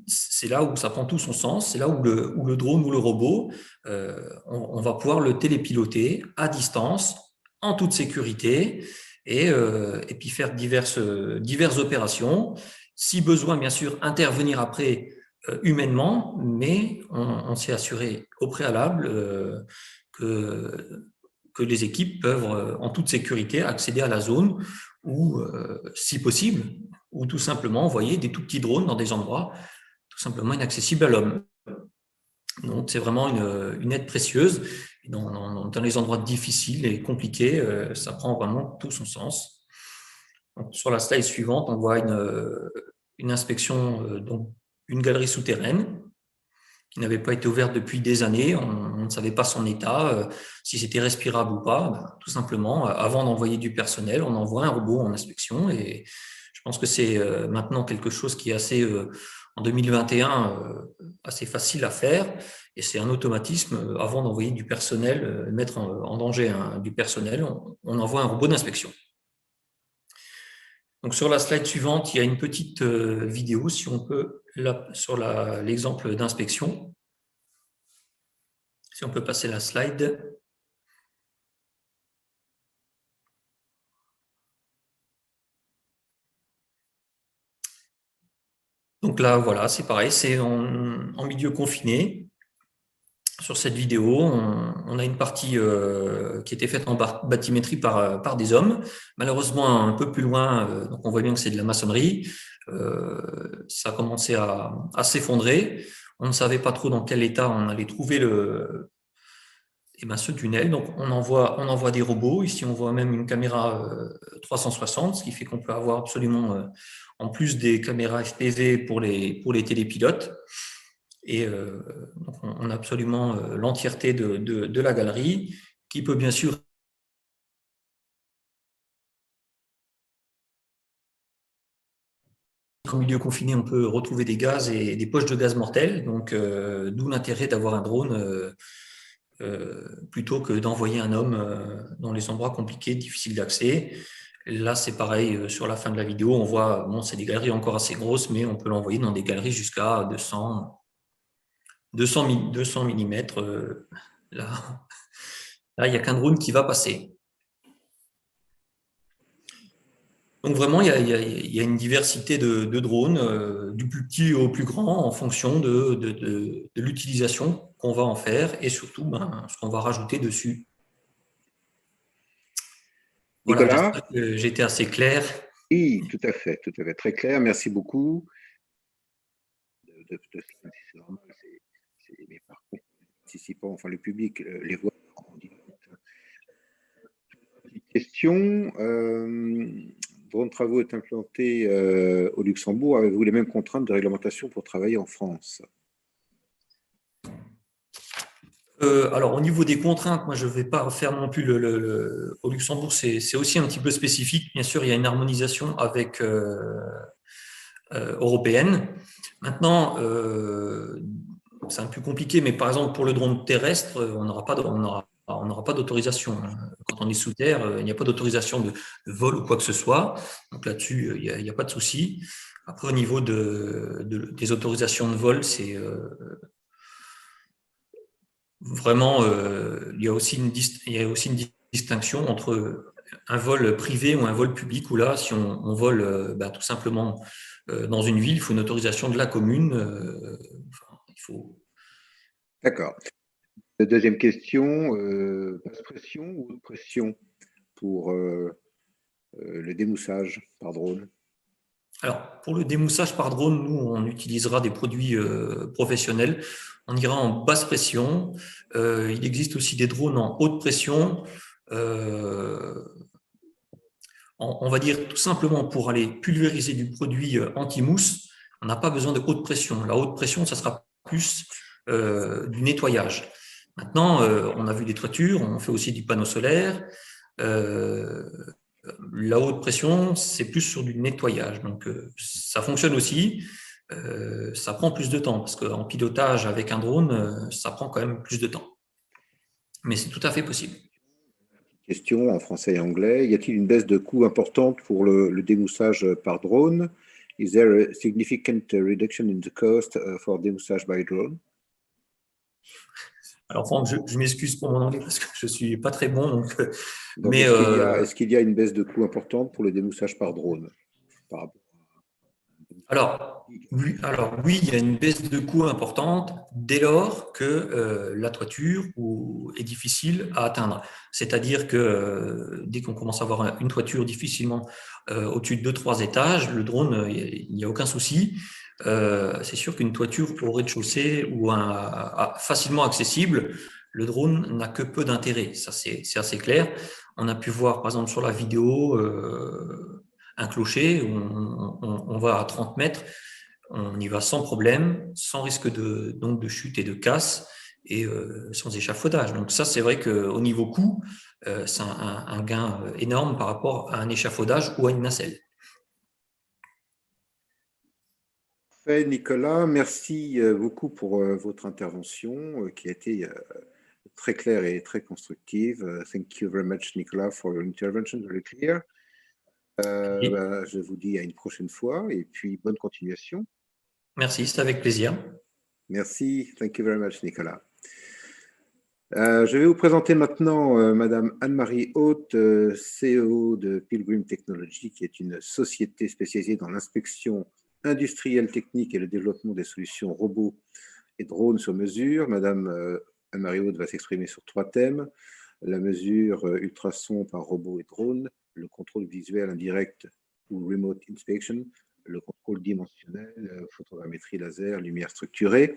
c'est là où ça prend tout son sens, c'est là où le drone ou le robot, on va pouvoir le télépiloter à distance, en toute sécurité, et puis faire diverses opérations. Si besoin, bien sûr, intervenir après humainement, mais on s'est assuré au préalable que les équipes peuvent, en toute sécurité, accéder à la zone ou, si possible, ou tout simplement envoyer des tout petits drones dans des endroits tout simplement inaccessibles à l'homme. Donc, c'est vraiment une aide précieuse. Dans les endroits difficiles et compliqués, ça prend vraiment tout son sens. Donc, sur la slide suivante, on voit une inspection, donc une galerie souterraine qui n'avait pas été ouverte depuis des années. On ne savait pas son état, si c'était respirable ou pas. Tout simplement, avant d'envoyer du personnel, on envoie un robot en inspection. Et je pense que c'est maintenant quelque chose qui est assez, en 2021, assez facile à faire. Et c'est un automatisme. Avant d'envoyer du personnel, mettre en danger du personnel, on envoie un robot d'inspection. Donc, sur la slide suivante, il y a une petite vidéo, si on peut, sur l'exemple d'inspection. Si on peut passer la slide. Donc là, voilà, c'est pareil, c'est en milieu confiné. Sur cette vidéo, on a une partie qui était faite en bathymétrie par des hommes. Malheureusement, un peu plus loin, donc on voit bien que c'est de la maçonnerie. Ça a commencé à s'effondrer. On ne savait pas trop dans quel état on allait trouver ce tunnel. Donc, on envoie des robots. Ici, on voit même une caméra 360, ce qui fait qu'on peut avoir absolument, en plus des caméras FPV pour les télépilotes. Et donc on a absolument l'entièreté de la galerie qui peut bien sûr en milieu confiné, on peut retrouver des gaz et des poches de gaz mortels. Donc, d'où l'intérêt d'avoir un drone plutôt que d'envoyer un homme dans les endroits compliqués, difficiles d'accès. Là, c'est pareil, sur la fin de la vidéo, on voit, bon, c'est des galeries encore assez grosses, mais on peut l'envoyer dans des galeries jusqu'à 200 mm. Là, il n'y a qu'un drone qui va passer. Donc vraiment, il y a une diversité de drones, du plus petit au plus grand, en fonction de l'utilisation qu'on va en faire et surtout ce qu'on va rajouter dessus. Voilà,
Nicolas?
j'espère que j'ai été assez clair.
Oui, tout à fait, très clair. Merci beaucoup. C'est normal, mais par contre, les participants, enfin le public, les voit en direct. Question. Drone Travaux est implanté au Luxembourg. Avez-vous les mêmes contraintes de réglementation pour travailler en France?
Alors, au niveau des contraintes, moi, je ne vais pas faire non plus au Luxembourg, c'est aussi un petit peu spécifique. Bien sûr, il y a une harmonisation avec européenne. Maintenant, c'est un peu compliqué, mais par exemple, pour le drone terrestre, on n'aura pas d'autorisation. Quand on est sous terre, il n'y a pas d'autorisation de vol ou quoi que ce soit. Donc là-dessus, il n'y a pas de souci. Après, au niveau des autorisations de vol, c'est vraiment, il y a aussi une distinction entre un vol privé ou un vol public, où là, si on vole tout simplement dans une ville, il faut une autorisation de la commune. Il faut...
D'accord. Deuxième question, basse pression ou haute pression pour le démoussage par drone?
Alors, pour le démoussage par drone, nous, on utilisera des produits professionnels. On ira en basse pression. Il existe aussi des drones en haute pression. On va dire tout simplement pour aller pulvériser du produit anti-mousse, on n'a pas besoin de haute pression. La haute pression, ça sera plus du nettoyage. Maintenant, on a vu des toitures, on fait aussi du panneau solaire. La haute pression, c'est plus sur du nettoyage. Donc, ça fonctionne aussi. Ça prend plus de temps parce qu'en pilotage avec un drone, ça prend quand même plus de temps. Mais c'est tout à fait possible.
Question en français et anglais. Y a-t-il une baisse de coût importante pour le démoussage par drone? Is there a significant reduction in the cost for démoussage by drone?
Alors, Franck, je m'excuse pour mon anglais parce que je ne suis pas très bon. Donc,
mais est-ce qu'il y a une baisse de coût importante pour le démoussage par drone par rapport
alors, oui, il y a une baisse de coût importante dès lors que la toiture est difficile à atteindre. C'est-à-dire que dès qu'on commence à avoir une toiture difficilement au-dessus de 2-3 étages, le drone, il n'y a aucun souci. C'est sûr qu'une toiture au rez-de-chaussée ou facilement accessible, le drone n'a que peu d'intérêt. Ça, c'est assez clair. On a pu voir, par exemple, sur la vidéo, un clocher où on va à 30 mètres, on y va sans problème, sans risque de chute et de casse et sans échafaudage. Donc ça, c'est vrai qu'au niveau coût, c'est un gain énorme par rapport à un échafaudage ou à une nacelle.
Nicolas, merci beaucoup pour votre intervention qui a été très claire et très constructive. Thank you very much, Nicolas, for your intervention, very clear. Je vous dis à une prochaine fois et puis bonne continuation.
Merci, c'est avec plaisir.
Merci, thank you very much, Nicolas. Je vais vous présenter maintenant Madame Anne-Marie Haute, CEO de Pilgrim Technology, qui est une société spécialisée dans l'inspection industrielle, technique et le développement des solutions robots et drones sur mesure. Madame Anne-Marie Haute va s'exprimer sur 3 thèmes: la mesure ultrason par robot et drone, le contrôle visuel indirect ou remote inspection, le contrôle dimensionnel, photogrammétrie laser, lumière structurée,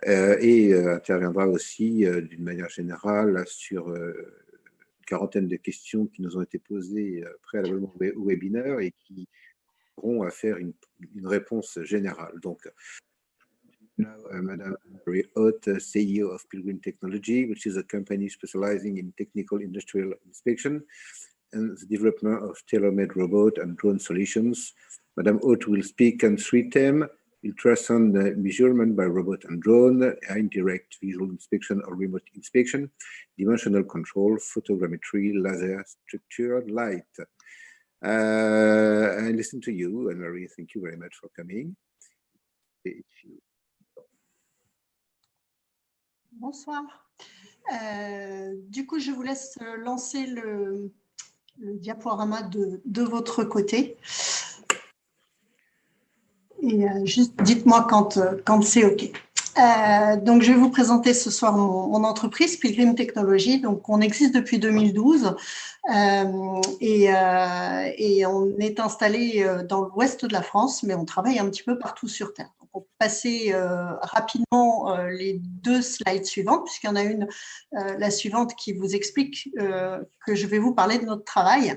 et interviendra aussi d'une manière générale sur une quarantaine de questions qui nous ont été posées préalablement au webinaire et qui auront à faire une réponse générale. Donc, Madame Anne-Marie Haute, CEO of Pilgrim Technology, which is a company specializing in technical industrial inspection and the development of tailor-made robot and drone solutions. Madame Haute will speak on 3 themes: ultrasound measurement by robot and drone, indirect visual inspection or remote inspection, dimensional control, photogrammetry, laser, structured light. I listen to you, Anne-Marie. Thank you very much for coming.
Bonsoir. Du coup, je vous laisse lancer le diaporama de votre côté. Et juste dites-moi quand c'est OK. Donc, je vais vous présenter ce soir mon entreprise, Pilgrim Technology. Donc, on existe depuis 2012 et on est installé dans l'ouest de la France, mais on travaille un petit peu partout sur Terre. Donc, on peut passer rapidement les 2 slides suivantes, puisqu'il y en a une, la suivante, qui vous explique que je vais vous parler de notre travail.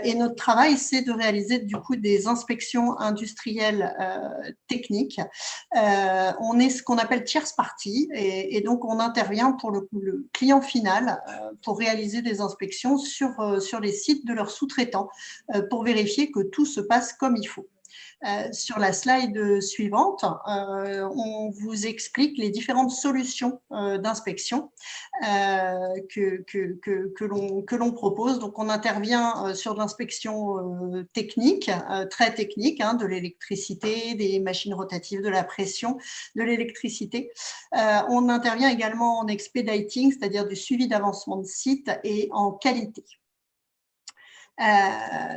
Et notre travail, c'est de réaliser du coup des inspections industrielles techniques. On est ce qu'on appelle tierce partie et donc on intervient pour le client final pour réaliser des inspections sur les sites de leurs sous-traitants pour vérifier que tout se passe comme il faut. Sur la slide suivante, on vous explique les différentes solutions d'inspection que l'on propose. Donc, on intervient sur l'inspection technique, très technique, de l'électricité, des machines rotatives, de la pression, de l'électricité. On intervient également en expediting, c'est-à-dire du suivi d'avancement de site et en qualité.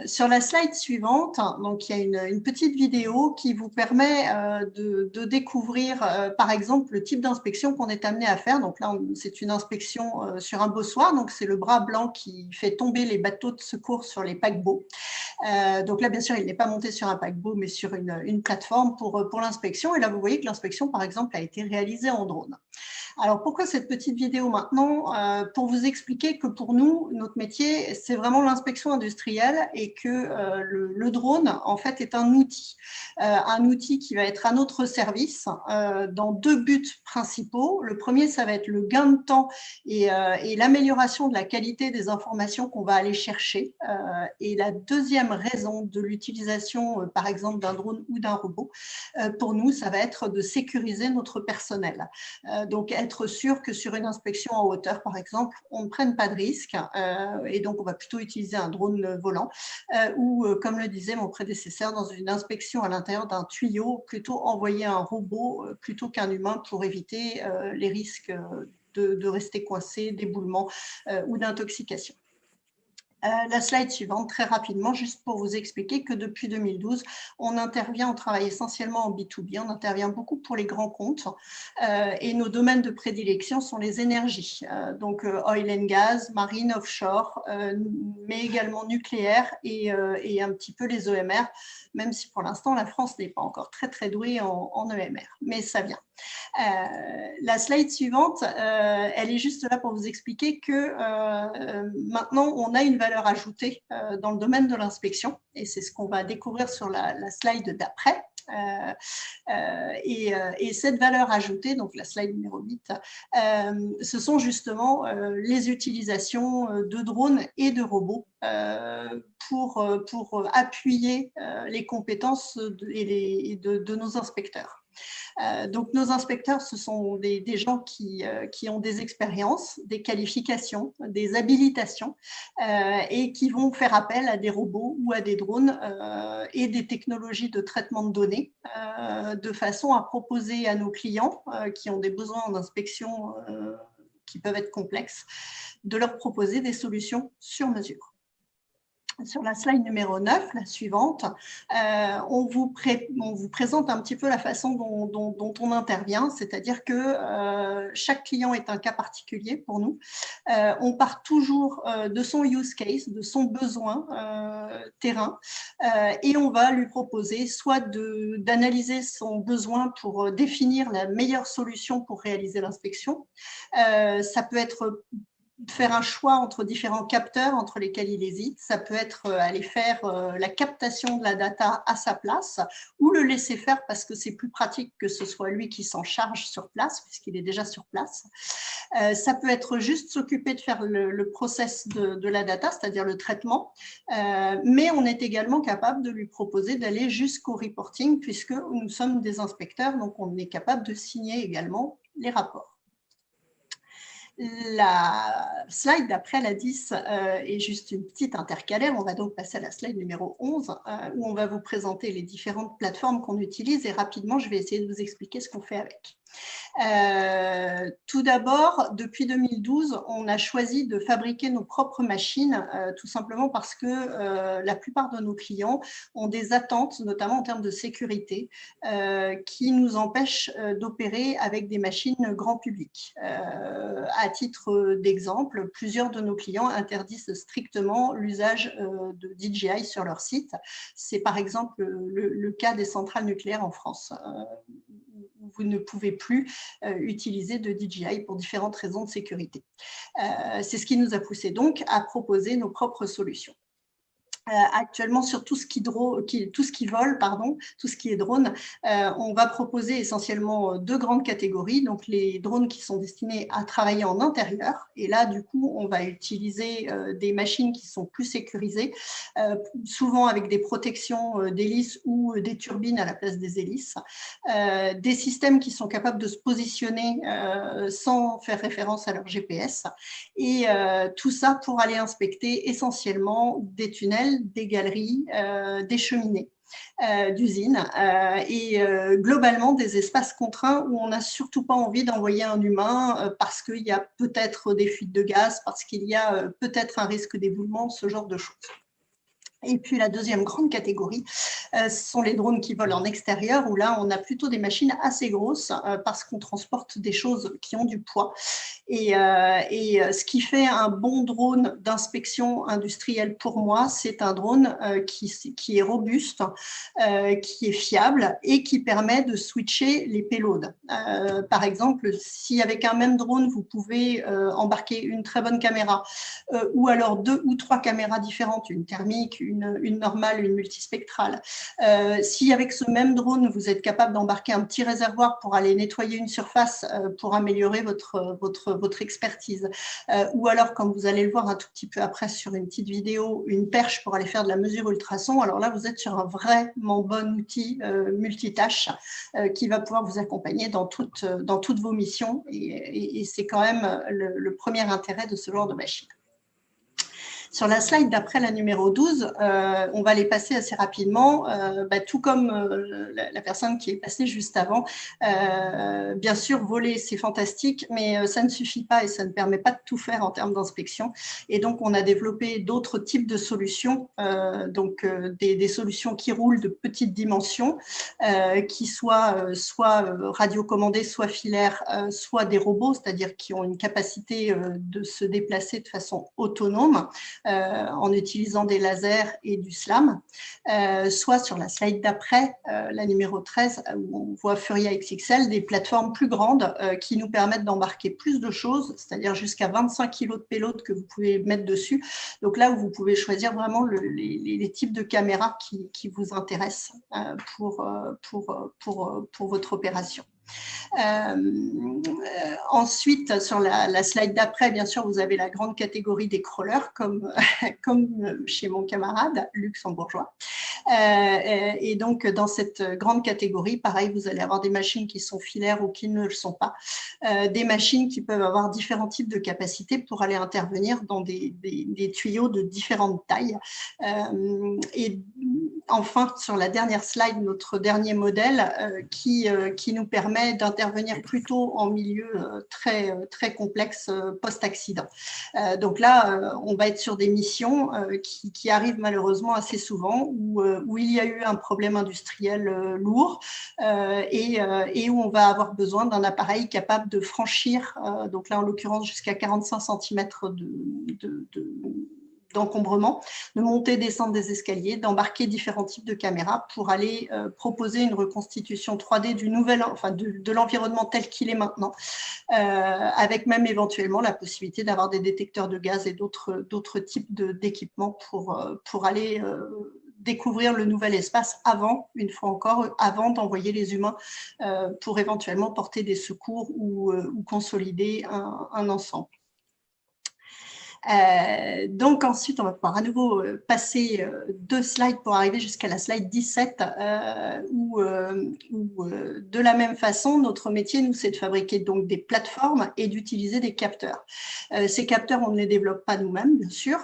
Sur la slide suivante, donc, il y a une petite vidéo qui vous permet de découvrir, par exemple, le type d'inspection qu'on est amené à faire. Donc là, c'est une inspection sur un bossoir. Donc, c'est le bras blanc qui fait tomber les bateaux de secours sur les paquebots. Donc là, bien sûr, il n'est pas monté sur un paquebot, mais sur une plateforme pour l'inspection. Et là, vous voyez que l'inspection, par exemple, a été réalisée en drone. Alors, pourquoi cette petite vidéo maintenant? Pour vous expliquer que pour nous, notre métier, c'est vraiment l'inspection industrielle et que le drone, en fait, est un outil qui va être à notre service dans deux buts principaux. Le premier, ça va être le gain de temps et l'amélioration de la qualité des informations qu'on va aller chercher. Et la deuxième raison de l'utilisation, par exemple, d'un drone ou d'un robot, pour nous, ça va être de sécuriser notre personnel. Donc, être sûr que sur une inspection en hauteur, par exemple, on ne prenne pas de risque et donc on va plutôt utiliser un drone volant ou, comme le disait mon prédécesseur, dans une inspection à l'intérieur d'un tuyau, plutôt envoyer un robot plutôt qu'un humain pour éviter les risques de rester coincé, d'éboulement ou d'intoxication. La slide suivante, très rapidement, juste pour vous expliquer que depuis 2012, on travaille essentiellement en B2B, on intervient beaucoup pour les grands comptes et nos domaines de prédilection sont les énergies, donc oil and gas, marine, offshore, mais également nucléaire et un petit peu les EMR, même si pour l'instant la France n'est pas encore très douée en EMR, mais ça vient. La slide suivante, elle est juste là pour vous expliquer que maintenant on a une valeur ajoutée dans le domaine de l'inspection et c'est ce qu'on va découvrir sur la slide d'après. Et cette valeur ajoutée, donc la slide numéro 8, ce sont justement les utilisations de drones et de robots pour appuyer les compétences de nos inspecteurs. Donc, nos inspecteurs, ce sont des gens qui ont des expériences, des qualifications, des habilitations et qui vont faire appel à des robots ou à des drones et des technologies de traitement de données de façon à proposer à nos clients qui ont des besoins d'inspection qui peuvent être complexes, de leur proposer des solutions sur mesure. Sur la slide numéro 9, la suivante, on vous présente un petit peu la façon dont on intervient, c'est-à-dire que chaque client est un cas particulier pour nous. On part toujours de son use case, de son besoin terrain, et on va lui proposer soit d'analyser son besoin pour définir la meilleure solution pour réaliser l'inspection. Ça peut être faire un choix entre différents capteurs entre lesquels il hésite. Ça peut être aller faire la captation de la data à sa place ou le laisser faire parce que c'est plus pratique que ce soit lui qui s'en charge sur place puisqu'il est déjà sur place. Ça peut être juste s'occuper de faire le process de la data, c'est-à-dire le traitement, mais on est également capable de lui proposer d'aller jusqu'au reporting puisque nous sommes des inspecteurs, donc on est capable de signer également les rapports. La slide d'après, la 10, est juste une petite intercalaire. On va donc passer à la slide numéro 11, où on va vous présenter les différentes plateformes qu'on utilise et rapidement, je vais essayer de vous expliquer ce qu'on fait avec. Tout d'abord, depuis 2012, on a choisi de fabriquer nos propres machines, tout simplement parce que la plupart de nos clients ont des attentes, notamment en termes de sécurité, qui nous empêchent d'opérer avec des machines grand public. À titre d'exemple, plusieurs de nos clients interdisent strictement l'usage de DJI sur leur site. C'est par exemple le cas des centrales nucléaires en France. Vous ne pouvez plus utiliser de DJI pour différentes raisons de sécurité. C'est ce qui nous a poussé donc à proposer nos propres solutions. Actuellement, sur tout ce qui vole, tout ce qui est drone, on va proposer essentiellement deux grandes catégories. Donc, les drones qui sont destinés à travailler en intérieur. Et là, du coup, on va utiliser des machines qui sont plus sécurisées, souvent avec des protections d'hélices ou des turbines à la place des hélices. Des systèmes qui sont capables de se positionner sans faire référence à leur GPS. Et tout ça pour aller inspecter essentiellement des tunnels, des galeries, des cheminées d'usines et globalement des espaces contraints où on n'a surtout pas envie d'envoyer un humain parce qu'il y a peut-être des fuites de gaz, parce qu'il y a peut-être un risque d'éboulement, ce genre de choses. Et puis la deuxième grande catégorie, ce sont les drones qui volent en extérieur, où là, on a plutôt des machines assez grosses parce qu'on transporte des choses qui ont du poids. Et ce qui fait un bon drone d'inspection industrielle pour moi, c'est un drone qui est robuste, qui est fiable et qui permet de switcher les payloads. Par exemple, si avec un même drone, vous pouvez embarquer une très bonne caméra ou alors 2 ou 3 caméras différentes, une thermique, une normale, une multispectrale. Si avec ce même drone, vous êtes capable d'embarquer un petit réservoir pour aller nettoyer une surface pour améliorer votre expertise, ou alors, comme vous allez le voir un tout petit peu après sur une petite vidéo, une perche pour aller faire de la mesure ultrason, alors là, vous êtes sur un vraiment bon outil multitâche qui va pouvoir vous accompagner dans toutes vos missions et c'est quand même le premier intérêt de ce genre de machine. Sur la slide d'après, la numéro 12, on va les passer assez rapidement, tout comme la personne qui est passée juste avant. Bien sûr, voler, c'est fantastique, mais ça ne suffit pas et ça ne permet pas de tout faire en termes d'inspection. Et donc, on a développé d'autres types de solutions, des solutions qui roulent de petites dimensions, qui soit radiocommandées, soit filaires, soit des robots, c'est-à-dire qui ont une capacité de se déplacer de façon autonome, en utilisant des lasers et du SLAM, soit sur la slide d'après, la numéro 13, où on voit Furia XXL, des plateformes plus grandes qui nous permettent d'embarquer plus de choses, c'est-à-dire jusqu'à 25 kg de payload que vous pouvez mettre dessus. Donc là où vous pouvez choisir vraiment les types de caméras qui vous intéressent pour votre opération. Ensuite, sur la slide d'après, bien sûr, vous avez la grande catégorie des crawlers, comme chez mon camarade luxembourgeois. Et donc, dans cette grande catégorie, pareil, vous allez avoir des machines qui sont filaires ou qui ne le sont pas, des machines qui peuvent avoir différents types de capacités pour aller intervenir dans des tuyaux de différentes tailles. Et enfin, sur la dernière slide, notre dernier modèle qui nous permet d'intervenir plutôt en milieu très complexe post-accident. Donc là, on va être sur des missions qui arrivent malheureusement assez souvent, où il y a eu un problème industriel lourd et où on va avoir besoin d'un appareil capable de franchir, donc là en l'occurrence jusqu'à 45 cm d'encombrement, de monter, descendre des escaliers, d'embarquer différents types de caméras pour aller proposer une reconstitution 3D de l'environnement tel qu'il est maintenant, avec même éventuellement la possibilité d'avoir des détecteurs de gaz et d'autres types d'équipements pour aller découvrir le nouvel espace une fois encore, avant d'envoyer les humains pour éventuellement porter des secours ou consolider un ensemble. Donc ensuite, on va pouvoir à nouveau passer 2 slides pour arriver jusqu'à la slide 17 où de la même façon, notre métier, nous, c'est de fabriquer donc des plateformes et d'utiliser des capteurs. Ces capteurs, on ne les développe pas nous-mêmes, bien sûr.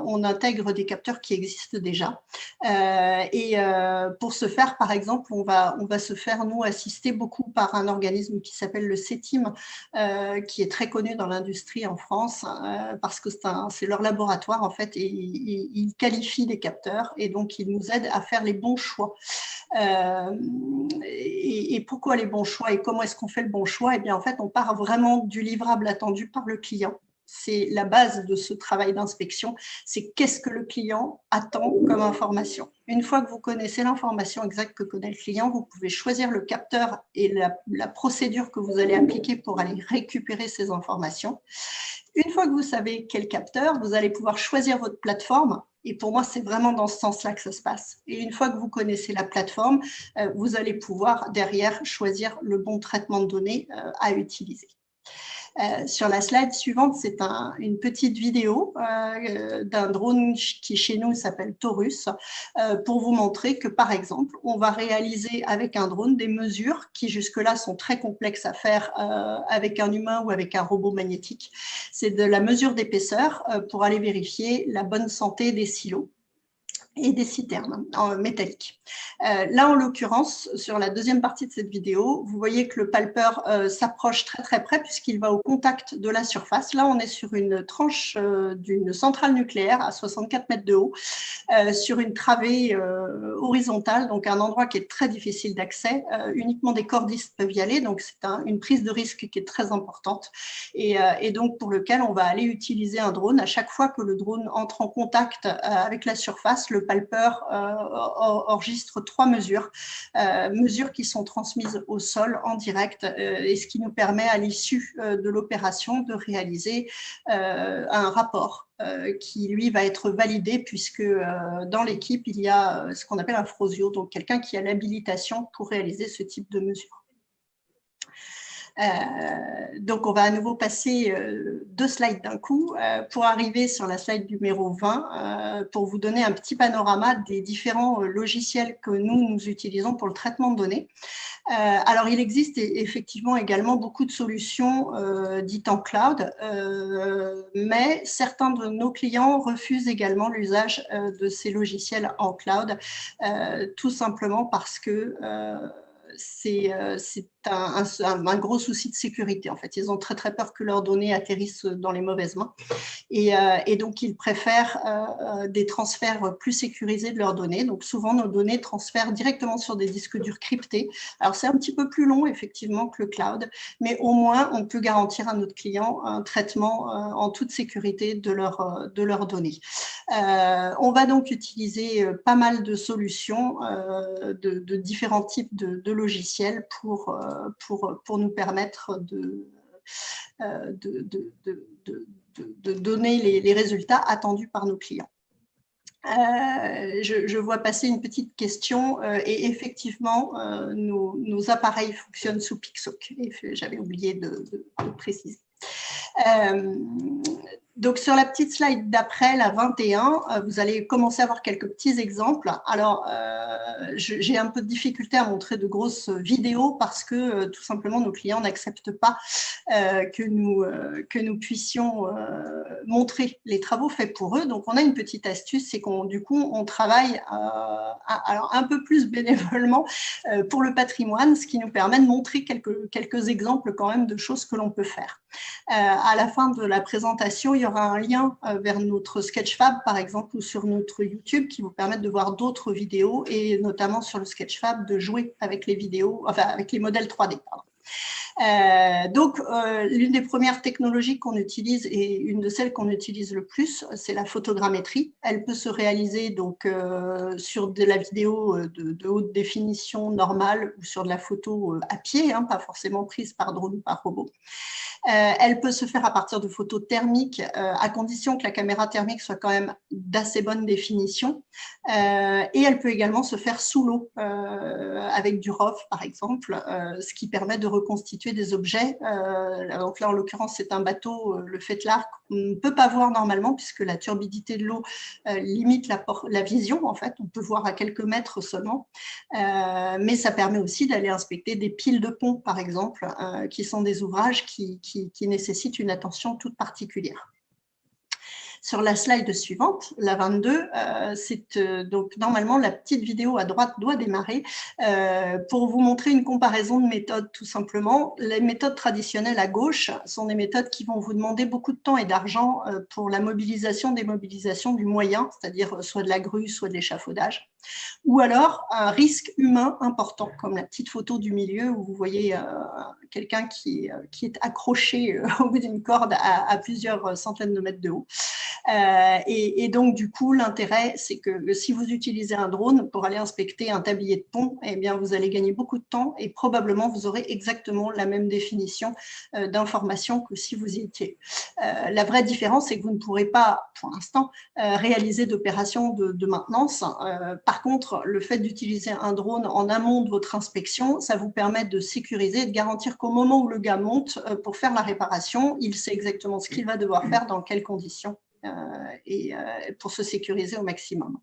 On intègre des capteurs qui existent déjà. Et pour ce faire, par exemple, on va se faire, nous, assister beaucoup par un organisme qui s'appelle le CETIM, qui est très connu dans l'industrie en France, parce que c'est leur laboratoire en fait, et ils qualifient les capteurs et donc ils nous aident à faire les bons choix. Et pourquoi les bons choix et comment est-ce qu'on fait le bon choix? Eh bien en fait, on part vraiment du livrable attendu par le client. C'est la base de ce travail d'inspection, c'est qu'est-ce que le client attend comme information. Une fois que vous connaissez l'information exacte que connaît le client, vous pouvez choisir le capteur et la procédure que vous allez appliquer pour aller récupérer ces informations. Une fois que vous savez quel capteur, vous allez pouvoir choisir votre plateforme. Et pour moi, c'est vraiment dans ce sens-là que ça se passe. Et une fois que vous connaissez la plateforme, vous allez pouvoir derrière choisir le bon traitement de données à utiliser. Sur la slide suivante, c'est une petite vidéo d'un drone qui chez nous s'appelle Taurus, pour vous montrer que par exemple, on va réaliser avec un drone des mesures qui jusque-là sont très complexes à faire avec un humain ou avec un robot magnétique. C'est de la mesure d'épaisseur pour aller vérifier la bonne santé des silos. et des citernes métalliques. Là, en l'occurrence, sur la deuxième partie de cette vidéo, vous voyez que le palpeur s'approche très très près puisqu'il va au contact de la surface. Là, on est sur une tranche d'une centrale nucléaire à 64 mètres de haut, sur une travée horizontale, donc un endroit qui est très difficile d'accès. Uniquement des cordistes peuvent y aller, donc c'est une prise de risque qui est très importante et donc pour lequel on va aller utiliser un drone. À chaque fois que le drone entre en contact avec la surface, le palpeur enregistre 3 mesures, mesures qui sont transmises au sol en direct, et ce qui nous permet à l'issue de l'opération de réaliser un rapport qui, lui, va être validé puisque dans l'équipe, il y a ce qu'on appelle un frosio, donc quelqu'un qui a l'habilitation pour réaliser ce type de mesures. Donc, on va à nouveau passer 2 slides d'un coup pour arriver sur la slide numéro 20 pour vous donner un petit panorama des différents logiciels que nous utilisons pour le traitement de données. Alors, il existe effectivement également beaucoup de solutions dites en cloud, mais certains de nos clients refusent également l'usage de ces logiciels en cloud, tout simplement parce que c'est un gros souci de sécurité. En fait, ils ont très très peur que leurs données atterrissent dans les mauvaises mains et donc ils préfèrent des transferts plus sécurisés de leurs données. Donc souvent nos données transfèrent directement sur des disques durs cryptés. Alors c'est un petit peu plus long effectivement que le cloud, mais au moins on peut garantir à notre client un traitement en toute sécurité de leurs données. On va donc utiliser pas mal de solutions de différents types de logiciels pour nous permettre de donner les résultats attendus par nos clients. Je vois passer une petite question et effectivement, nos appareils fonctionnent sous Pixhawk. J'avais oublié de préciser. Donc, sur la petite slide d'après, la 21, vous allez commencer à voir quelques petits exemples. Alors, j'ai un peu de difficulté à montrer de grosses vidéos parce que tout simplement, nos clients n'acceptent pas que nous puissions montrer les travaux faits pour eux. Donc, on a une petite astuce, c'est du coup, on travaille alors un peu plus bénévolement pour le patrimoine, ce qui nous permet de montrer quelques exemples quand même de choses que l'on peut faire. À la fin de la présentation, il y aura un lien vers notre Sketchfab, par exemple, ou sur notre YouTube qui vous permettent de voir d'autres vidéos et notamment sur le Sketchfab de jouer avec les vidéos, enfin avec les modèles 3D. Pardon. Donc, l'une des premières technologies qu'on utilise et une de celles qu'on utilise le plus, c'est la photogrammétrie. Elle peut se réaliser donc sur de la vidéo de haute définition normale ou sur de la photo à pied, hein, pas forcément prise par drone ou par robot. Elle peut se faire à partir de photos thermiques, à condition que la caméra thermique soit quand même d'assez bonne définition. Et elle peut également se faire sous l'eau, avec du RAW, par exemple, ce qui permet de reconstituer des objets. Donc là, en l'occurrence, c'est un bateau, le Fetlar, qu'on ne peut pas voir normalement, puisque la turbidité de l'eau limite la vision, en fait. On peut voir à quelques mètres seulement. Mais ça permet aussi d'aller inspecter des piles de ponts, par exemple, qui sont des ouvrages qui nécessitent une attention toute particulière. Sur la slide suivante, la 22, c'est donc normalement la petite vidéo à droite doit démarrer pour vous montrer une comparaison de méthodes tout simplement. Les méthodes traditionnelles à gauche sont des méthodes qui vont vous demander beaucoup de temps et d'argent pour la mobilisation, démobilisation du moyen, c'est-à-dire soit de la grue, soit de l'échafaudage, ou alors un risque humain important, comme la petite photo du milieu où vous voyez quelqu'un qui est accroché au bout d'une corde à plusieurs centaines de mètres de haut. Et donc, du coup, l'intérêt, c'est que si vous utilisez un drone pour aller inspecter un tablier de pont, eh bien, vous allez gagner beaucoup de temps et probablement, vous aurez exactement la même définition d'information que si vous y étiez. La vraie différence, c'est que vous ne pourrez pas, pour l'instant, réaliser d'opérations de maintenance. Par contre, le fait d'utiliser un drone en amont de votre inspection, ça vous permet de sécuriser et de garantir qu'au moment où le gars monte pour faire la réparation, il sait exactement ce qu'il va devoir faire, dans quelles conditions. Et pour se sécuriser au maximum.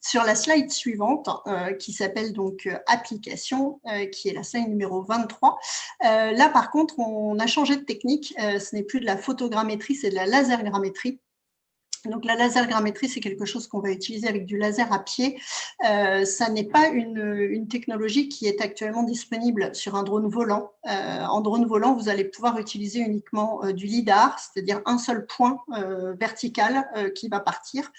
Sur la slide suivante, qui s'appelle donc application, qui est la slide numéro 23, là par contre on a changé de technique, ce n'est plus de la photogrammétrie, c'est de la lasergrammétrie. Donc, la lasergrammétrie, c'est quelque chose qu'on va utiliser avec du laser à pied. Ça n'est pas une technologie qui est actuellement disponible sur un drone volant. En drone volant, vous allez pouvoir utiliser uniquement du lidar, c'est-à-dire un seul point vertical qui va partir.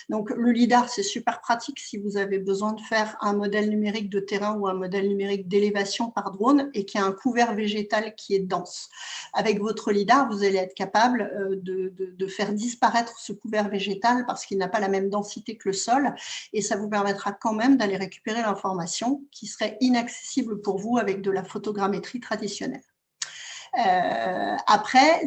Donc, le lidar, c'est super pratique si vous avez besoin de faire un modèle numérique de terrain ou un modèle numérique d'élévation par drone et qu'il y a un couvert végétal qui est dense. Avec votre lidar, vous allez être capable de faire disparaître ce couvert végétal parce qu'il n'a pas la même densité que le sol et ça vous permettra quand même d'aller récupérer l'information qui serait inaccessible pour vous avec de la photogrammétrie traditionnelle. Après,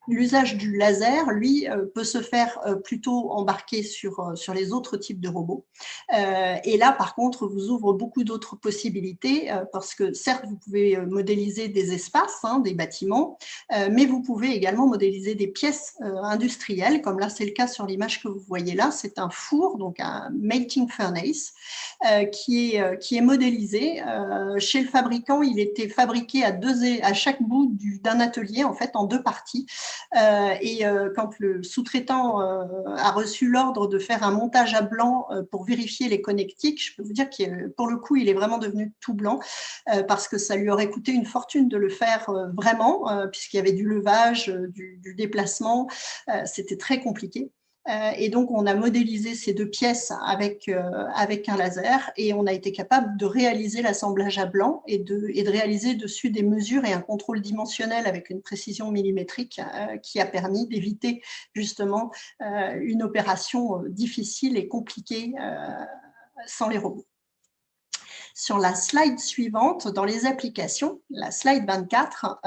l'usage du laser, lui, peut se faire plutôt embarqué sur les autres types de robots. Et là, par contre, vous ouvre beaucoup d'autres possibilités parce que certes, vous pouvez modéliser des espaces, des bâtiments, mais vous pouvez également modéliser des pièces industrielles, comme là, c'est le cas sur l'image que vous voyez là. C'est un four, donc un melting furnace, qui est modélisé. Chez le fabricant, il était fabriqué à chaque bout d'un atelier, en fait, en 2 parties. Quand le sous-traitant a reçu l'ordre de faire un montage à blanc pour vérifier les connectiques, je peux vous dire que pour le coup, il est vraiment devenu tout blanc parce que ça lui aurait coûté une fortune de le faire vraiment, puisqu'il y avait du levage, du déplacement. C'était très compliqué. Et donc, on a modélisé ces 2 pièces avec un laser et on a été capable de réaliser l'assemblage à blanc et de réaliser dessus des mesures et un contrôle dimensionnel avec une précision millimétrique qui a permis d'éviter justement une opération difficile et compliquée sans les robots. Sur la slide suivante, dans les applications, la slide 24,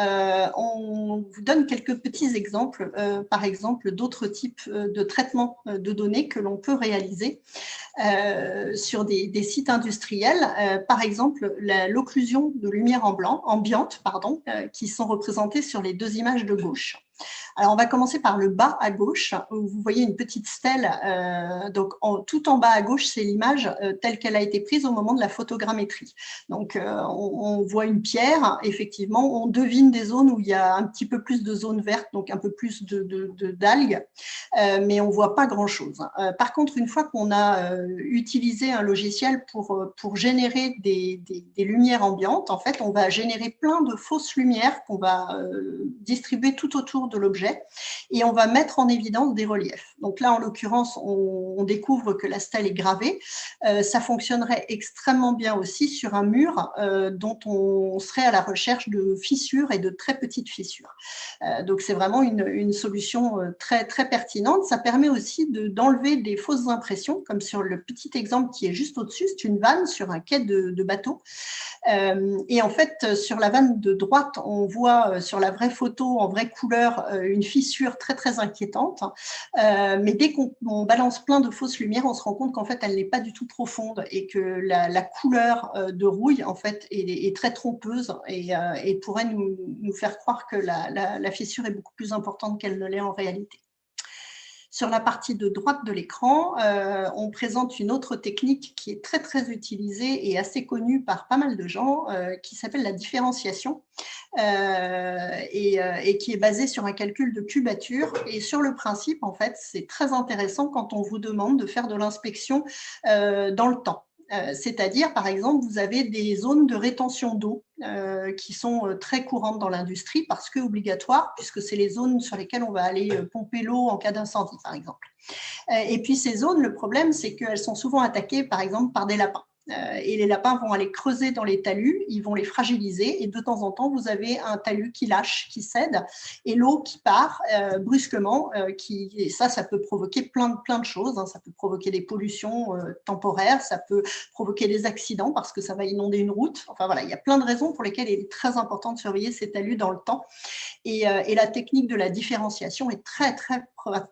on vous donne quelques petits exemples, par exemple, d'autres types de traitements de données que l'on peut réaliser sur des sites industriels. Par exemple, l'occlusion de lumière ambiante, qui sont représentées sur les 2 images de gauche. Alors, on va commencer par le bas à gauche, où vous voyez une petite stèle. Donc, tout en bas à gauche, c'est l'image telle qu'elle a été prise au moment de la photogrammétrie. Donc, on voit une pierre, effectivement, on devine des zones où il y a un petit peu plus de zones vertes, donc un peu plus d'algues, mais on ne voit pas grand-chose. Par contre, une fois qu'on a utilisé un logiciel pour générer des lumières ambiantes, en fait, on va générer plein de fausses lumières qu'on va distribuer tout autour de l'objet et on va mettre en évidence des reliefs. Donc là, en l'occurrence, on découvre que la stèle est gravée. Ça fonctionnerait extrêmement bien aussi sur un mur dont on serait à la recherche de fissures et de très petites fissures. Donc c'est vraiment une solution très, très pertinente. Ça permet aussi d'enlever des fausses impressions, comme sur le petit exemple qui est juste au-dessus, c'est une vanne sur un quai de bateau. Et en fait, sur la vanne de droite, on voit sur la vraie photo en vraie couleur une fissure très très inquiétante, mais dès qu'on balance plein de fausses lumières, on se rend compte qu'en fait elle n'est pas du tout profonde et que la couleur de rouille en fait est très trompeuse et pourrait nous faire croire que la fissure est beaucoup plus importante qu'elle ne l'est en réalité. Sur la partie de droite de l'écran, on présente une autre technique qui est très, très utilisée et assez connue par pas mal de gens, qui s'appelle la différenciation et qui est basée sur un calcul de cubature. Et sur le principe, en fait, c'est très intéressant quand on vous demande de faire de l'inspection dans le temps. C'est-à-dire, par exemple, vous avez des zones de rétention d'eau qui sont très courantes dans l'industrie parce que obligatoires, puisque c'est les zones sur lesquelles on va aller pomper l'eau en cas d'incendie, par exemple. Et puis ces zones, le problème, c'est qu'elles sont souvent attaquées, par exemple, par des lapins. Et les lapins vont aller creuser dans les talus, ils vont les fragiliser et de temps en temps, vous avez un talus qui lâche, qui cède et l'eau qui part brusquement. Et ça peut provoquer plein de choses. Ça peut provoquer des pollutions temporaires, ça peut provoquer des accidents parce que ça va inonder une route. Enfin voilà, il y a plein de raisons pour lesquelles il est très important de surveiller ces talus dans le temps. Et la technique de la différenciation est très, très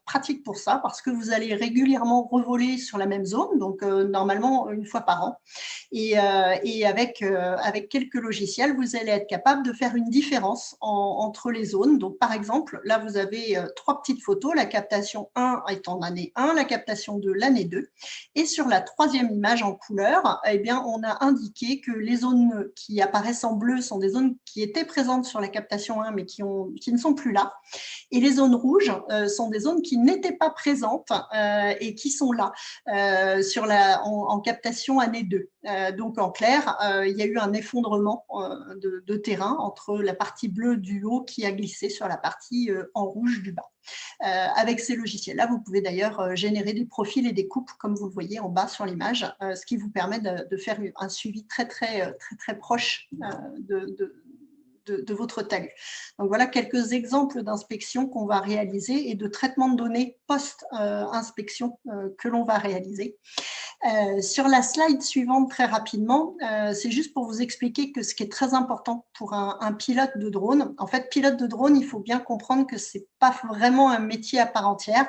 pratique pour ça parce que vous allez régulièrement revoler sur la même zone, donc normalement une fois par an. Et avec quelques logiciels, vous allez être capable de faire une différence entre les zones. Donc, par exemple, là, vous avez 3 petites photos, la captation 1 étant l'année 1, la captation 2 l'année 2. Et sur la 3e image en couleur, eh bien, on a indiqué que les zones qui apparaissent en bleu sont des zones qui étaient présentes sur la captation 1, mais qui ne sont plus là. Et les zones rouges sont des des zones qui n'étaient pas présentes et qui sont là en captation année 2. Donc, en clair, il y a eu un effondrement de terrain entre la partie bleue du haut qui a glissé sur la partie en rouge du bas. Avec ces logiciels-là, vous pouvez d'ailleurs générer des profils et des coupes, comme vous le voyez en bas sur l'image, ce qui vous permet de faire un suivi très proche de votre talus. Donc voilà quelques exemples d'inspection qu'on va réaliser et de traitement de données post-inspection que l'on va réaliser. Sur la slide suivante, très rapidement, c'est juste pour vous expliquer que ce qui est très important pour un pilote de drone, en fait, pilote de drone, il faut bien comprendre que ce n'est pas vraiment un métier à part entière,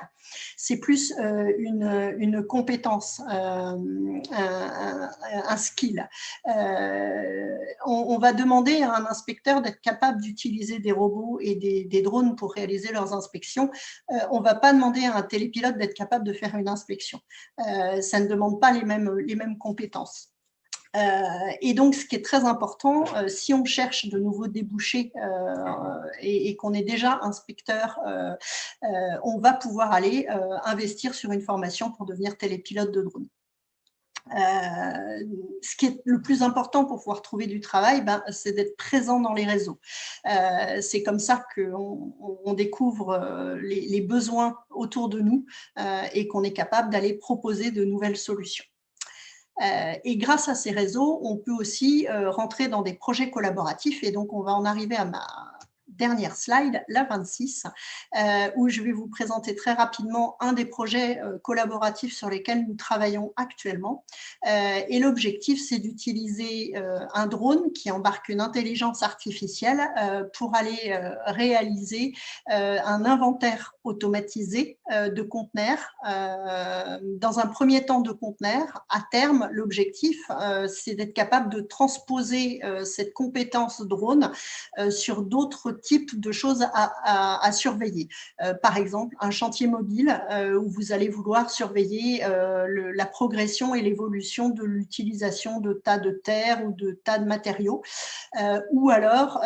c'est plus une compétence, un skill. On va demander à un inspecteur d'être capable d'utiliser des robots et des drones pour réaliser leurs inspections. On ne va pas demander à un télépilote d'être capable de faire une inspection. Ça ne demande pas les mêmes compétences. Et donc, ce qui est très important, si on cherche de nouveaux débouchés et qu'on est déjà inspecteur, on va pouvoir aller investir sur une formation pour devenir télépilote de drone. Ce qui est le plus important pour pouvoir trouver du travail, c'est d'être présent dans les réseaux. C'est comme ça qu'on découvre les besoins autour de nous et qu'on est capable d'aller proposer de nouvelles solutions. Et grâce à ces réseaux, on peut aussi rentrer dans des projets collaboratifs. Et donc, on va en arriver à ma dernière slide, la 26, où je vais vous présenter très rapidement un des projets collaboratifs sur lesquels nous travaillons actuellement. Et l'objectif, c'est d'utiliser un drone qui embarque une intelligence artificielle pour aller réaliser un inventaire automatisé de conteneurs. Dans un premier temps de conteneurs, à terme, l'objectif, c'est d'être capable de transposer cette compétence drone sur d'autres types de choses à surveiller. Par exemple, un chantier mobile où vous allez vouloir surveiller la progression et l'évolution de l'utilisation de tas de terre ou de tas de matériaux, ou alors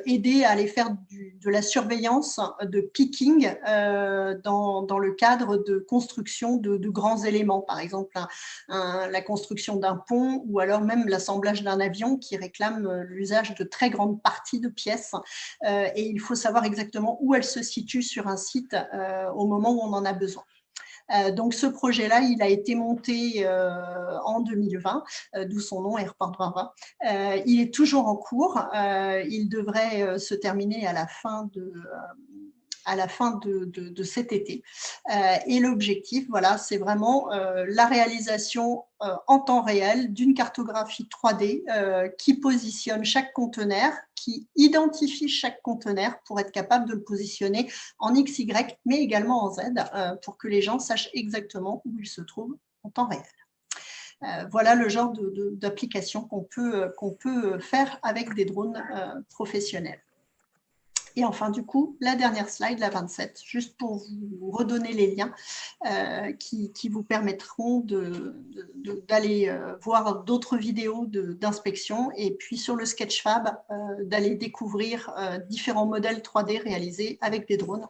aider à aller faire de la surveillance de picking dans le cadre de construction de grands éléments, par exemple la construction d'un pont ou alors même l'assemblage d'un avion qui réclame l'usage de très grandes parties de pièces. Et il faut savoir exactement où elles se situent sur un site au moment où on en a besoin. Donc, ce projet-là, il a été monté en 2020, d'où son nom, Airport 2020. Il est toujours en cours. Il devrait se terminer à la fin de cet été. Et l'objectif, voilà, c'est vraiment la réalisation en temps réel d'une cartographie 3D qui positionne chaque conteneur, qui identifie chaque conteneur pour être capable de le positionner en X, Y, mais également en Z, pour que les gens sachent exactement où il se trouve en temps réel. Voilà le genre d'application qu'on peut faire avec des drones professionnels. Et enfin, du coup, la dernière slide, la 27, juste pour vous redonner les liens qui vous permettront d'aller voir d'autres vidéos d'inspection et puis sur le Sketchfab, d'aller découvrir différents modèles 3D réalisés avec des drones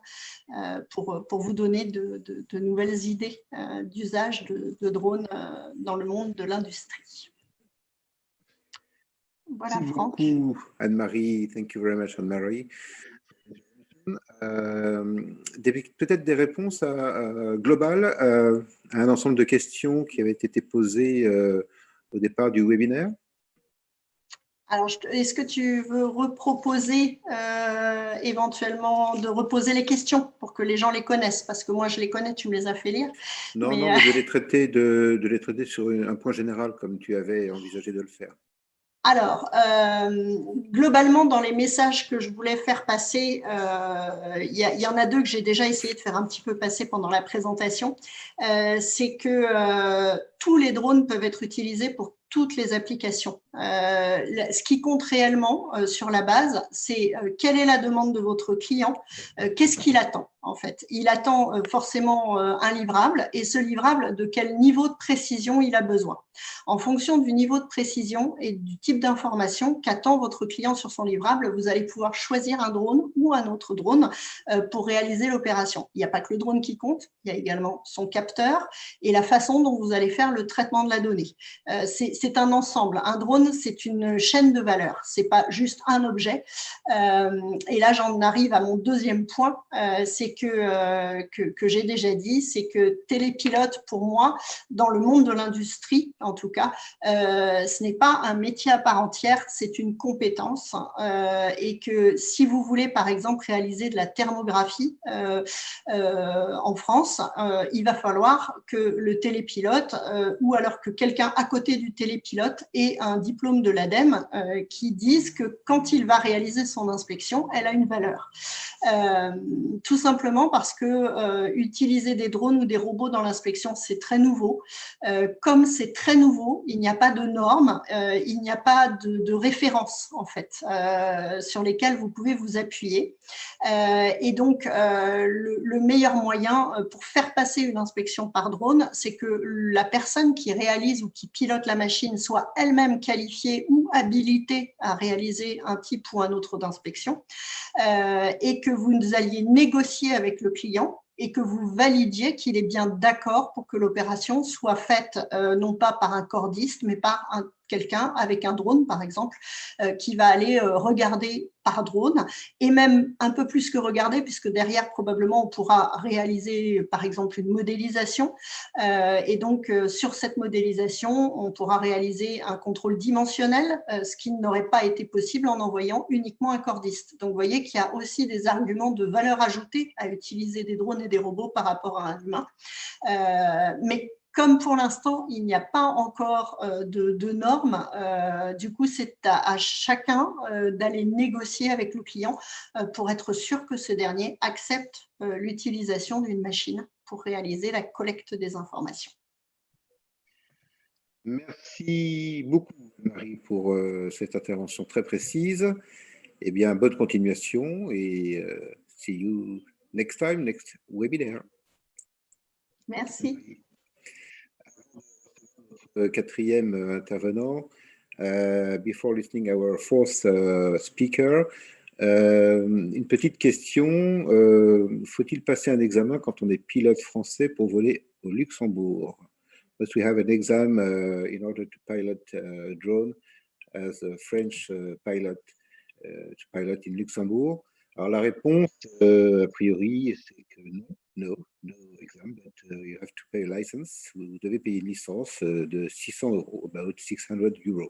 pour vous donner de nouvelles idées d'usage de drones dans le monde de l'industrie. Voilà,
Merci
Franck.
beaucoup, Anne-Marie. Thank you very much, Anne-Marie. Peut-être des réponses globales à un ensemble de questions qui avaient été posées au départ du webinaire.
Alors, est-ce que tu veux reproposer éventuellement de reposer les questions pour que les gens les connaissent? Parce que moi, je les connais, tu me les as fait lire.
Non, mais de les traiter sur un point général comme tu avais envisagé de le faire.
Alors, globalement, dans les messages que je voulais faire passer, il y en a deux que j'ai déjà essayé de faire un petit peu passer pendant la présentation. C'est que tous les drones peuvent être utilisés pour toutes les applications Ce qui compte réellement sur la base, c'est quelle est la demande de votre client, qu'est-ce qu'il attend en fait. Il attend forcément un livrable et ce livrable, de quel niveau de précision il a besoin. En fonction du niveau de précision et du type d'information qu'attend votre client sur son livrable, vous allez pouvoir choisir un drone ou un autre drone pour réaliser l'opération. Il n'y a pas que le drone qui compte, il y a également son capteur et la façon dont vous allez faire le traitement de la donnée. C'est un ensemble. Un drone, c'est une chaîne de valeur. Ce n'est pas juste un objet. Et là, j'en arrive à mon deuxième point, c'est que j'ai déjà dit, c'est que télépilote, pour moi, dans le monde de l'industrie, en tout cas, ce n'est pas un métier à part entière, c'est une compétence. Et que si vous voulez, par exemple, réaliser de la thermographie en France, il va falloir que le télépilote ou alors que quelqu'un à côté du télépilote ait un diplôme de l'ADEME qui dise que quand il va réaliser son inspection, elle a une valeur. Tout simplement parce que utiliser des drones ou des robots dans l'inspection, c'est très nouveau. Comme c'est très nouveau, il n'y a pas de normes, il n'y a pas de références en fait sur lesquelles vous pouvez vous appuyer. Et donc, le meilleur moyen pour faire passer une inspection par drone, c'est que la personne qui réalise ou qui pilote la machine soit elle-même qualifiée ou habilitée à réaliser un type ou un autre d'inspection et que vous alliez négocier avec le client et que vous validiez qu'il est bien d'accord pour que l'opération soit faite non pas par un cordiste, mais par quelqu'un avec un drone, par exemple, qui va aller regarder par drone, et même un peu plus que regarder, puisque derrière, probablement, on pourra réaliser, par exemple, une modélisation. Et donc, sur cette modélisation, on pourra réaliser un contrôle dimensionnel, ce qui n'aurait pas été possible en envoyant uniquement un cordiste. Donc, vous voyez qu'il y a aussi des arguments de valeur ajoutée à utiliser des drones et des robots par rapport à un humain. Mais comme pour l'instant, il n'y a pas encore de normes, du coup, c'est à chacun d'aller négocier avec le client pour être sûr que ce dernier accepte l'utilisation d'une machine pour réaliser la collecte des informations.
Merci beaucoup, Marie, pour cette intervention très précise. Eh bien, bonne continuation et see you next time, next webinar.
Merci.
Quatrième intervenant, before listening our fourth speaker, une petite question, faut-il passer un examen quand on est pilote français pour voler au Luxembourg? Must we have an exam in order to pilot a drone as a French pilot to pilot in Luxembourg? Alors la réponse, a priori, c'est que no exam, but you have to pay a license. Vous devez payer une licence de 600 €, about 600 €.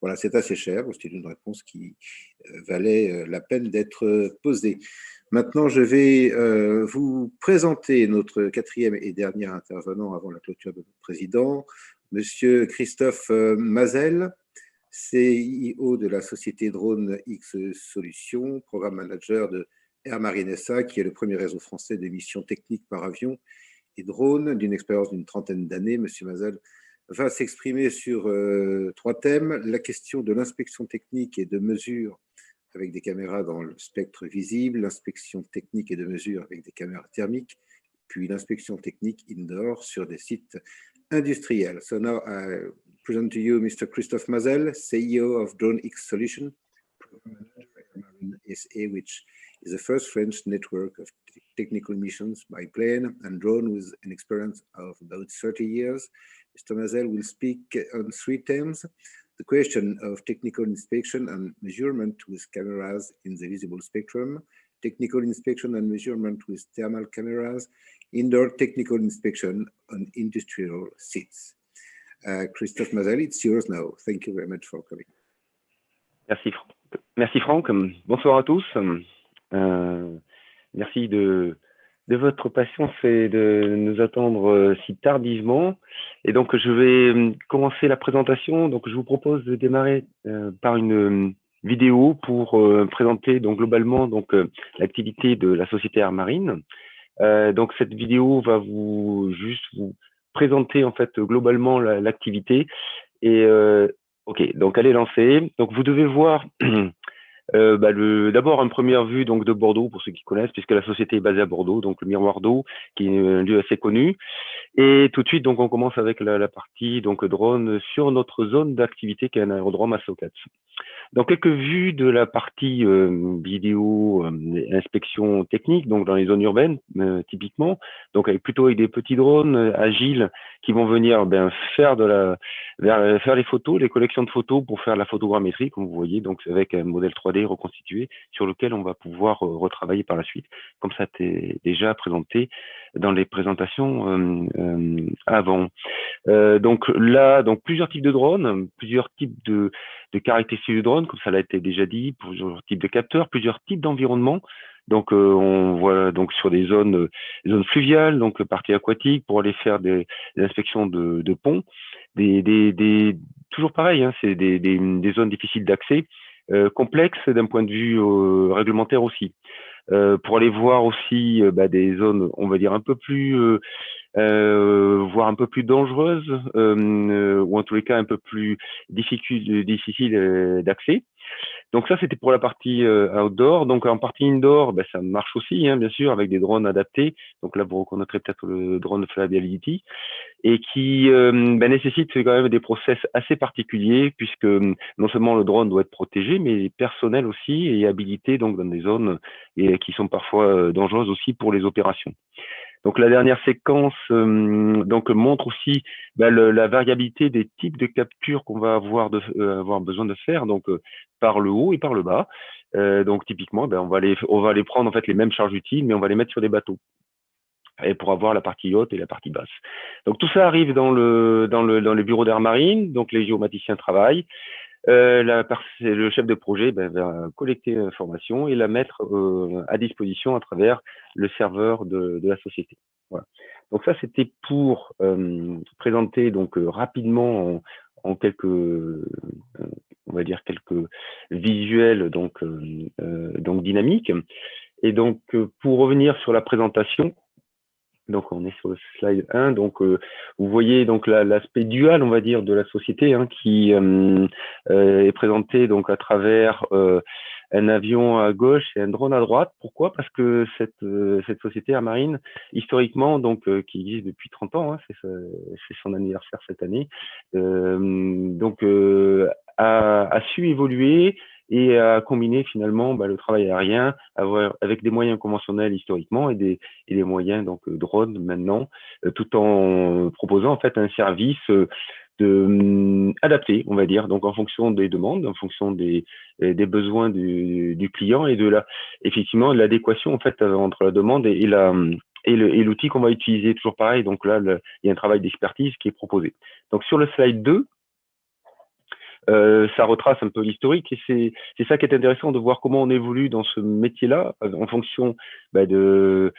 Voilà, c'est assez cher. C'est une réponse qui valait la peine d'être posée. Maintenant, je vais vous présenter notre quatrième et dernier intervenant avant la clôture de notre président, Monsieur Christophe Mazel, CEO de la société Drone X Solutions, programme manager de Air Marine SA, qui est le premier réseau français de missions techniques par avion et drone, d'une expérience d'une trentaine d'années. Monsieur Mazel va s'exprimer sur 3 thèmes: la question de l'inspection technique et de mesure avec des caméras dans le spectre visible, l'inspection technique et de mesure avec des caméras thermiques, puis l'inspection technique indoor sur des sites industriels. So now I present to you Mr. Christophe Mazel, CEO of Drone X Solutions, program manager at Marine SA, which is the first French network of technical missions by plane and drone with an experience of about 30 years. Mr. Mazel will speak on 3 themes: the question of technical inspection and measurement with cameras in the visible spectrum, technical inspection and measurement with thermal cameras, indoor technical inspection on industrial sites. Christophe Mazel, it's yours now. Thank you very much for coming.
Merci Franck. Bonsoir à tous. Merci de votre patience et de nous attendre si tardivement. Et donc, je vais commencer la présentation. Donc, je vous propose de démarrer par une vidéo pour présenter donc globalement l'activité de la société Air Marine. Donc, cette vidéo va juste vous présenter en fait globalement l'activité et Ok, donc elle est lancée. Donc vous devez voir d'abord une première vue donc de Bordeaux pour ceux qui connaissent, puisque la société est basée à Bordeaux, donc le Miroir d'eau, qui est un lieu assez connu. Et tout de suite, donc on commence avec la partie donc drone sur notre zone d'activité qui est un aérodrome à Socat. Donc quelques vues de la partie vidéo, inspection technique, donc dans les zones urbaines typiquement, donc avec des petits drones agiles qui vont venir faire faire les photos, les collections de photos pour faire la photogrammétrie, comme vous voyez, donc avec un modèle 3D reconstitué sur lequel on va pouvoir retravailler par la suite, comme ça t'est déjà présenté dans les présentations avant. Donc là, donc plusieurs types de drones, plusieurs types de caractéristiques de drones, comme ça l'a été déjà dit, plusieurs types de capteurs, plusieurs types d'environnements. Donc on voit donc sur des zones fluviales, donc parties aquatiques, pour aller faire des inspections de ponts, toujours pareil, hein, c'est des zones difficiles d'accès, complexes d'un point de vue réglementaire aussi. Pour aller voir aussi des zones, on va dire un peu plus voire un peu plus dangereuses, ou en tous les cas un peu plus difficiles d'accès. Donc ça, c'était pour la partie outdoor. Donc en partie indoor, ça marche aussi, hein, bien sûr, avec des drones adaptés. Donc là, vous reconnaîtrez peut-être le drone Flyability, et qui nécessite quand même des process assez particuliers, puisque non seulement le drone doit être protégé, mais personnel aussi et habilité donc dans des zones qui sont parfois dangereuses aussi pour les opérations. Donc la dernière séquence donc montre aussi la variabilité des types de captures qu'on va avoir besoin de faire, donc par le haut et par le bas. Donc typiquement, on va aller prendre en fait les mêmes charges utiles, mais on va les mettre sur des bateaux, et pour avoir la partie haute et la partie basse. Donc tout ça arrive dans le bureau d'Air Marine, donc les géomaticiens travaillent. Le chef de projet va collecter l'information et la mettre à disposition à travers le serveur de la société. Voilà. Donc ça, c'était pour présenter donc rapidement en quelques, on va dire quelques visuels donc dynamiques. Et donc pour revenir sur la présentation. Donc on est sur le slide 1, donc vous voyez donc l'aspect dual, on va dire, de la société, hein, qui est présenté donc à travers un avion à gauche et un drone à droite. Pourquoi? Parce que cette société Air Marine, historiquement, donc qui existe depuis 30 ans, hein, c'est son anniversaire cette année, a su évoluer et à combiner finalement le travail aérien avec des moyens conventionnels historiquement et des moyens donc drones maintenant, tout en proposant en fait un service adapté, on va dire, donc en fonction des demandes, en fonction des besoins du client et effectivement de l'adéquation en fait entre la demande et l'outil qu'on va utiliser, toujours pareil. Donc là, il y a un travail d'expertise qui est proposé. Donc sur le slide 2, ça retrace un peu l'historique, et c'est ça qui est intéressant, de voir comment on évolue dans ce métier-là en fonction des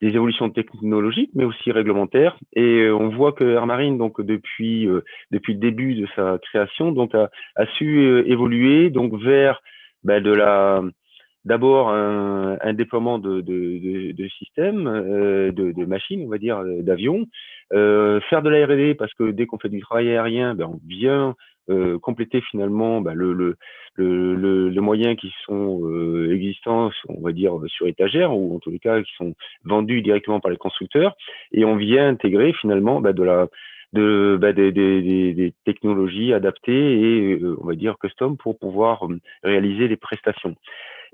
évolutions technologiques, mais aussi réglementaires. Et on voit que Air Marine, donc depuis le début de sa création, donc a su évoluer donc vers d'abord un déploiement de systèmes, de machines, on va dire, d'avions, faire de la R&D, parce que dès qu'on fait du travail aérien, on vient compléter finalement les moyens qui sont existants, on va dire, sur étagère, ou en tous les cas qui sont vendus directement par les constructeurs, et on vient intégrer finalement des technologies adaptées et on va dire custom pour pouvoir réaliser les prestations.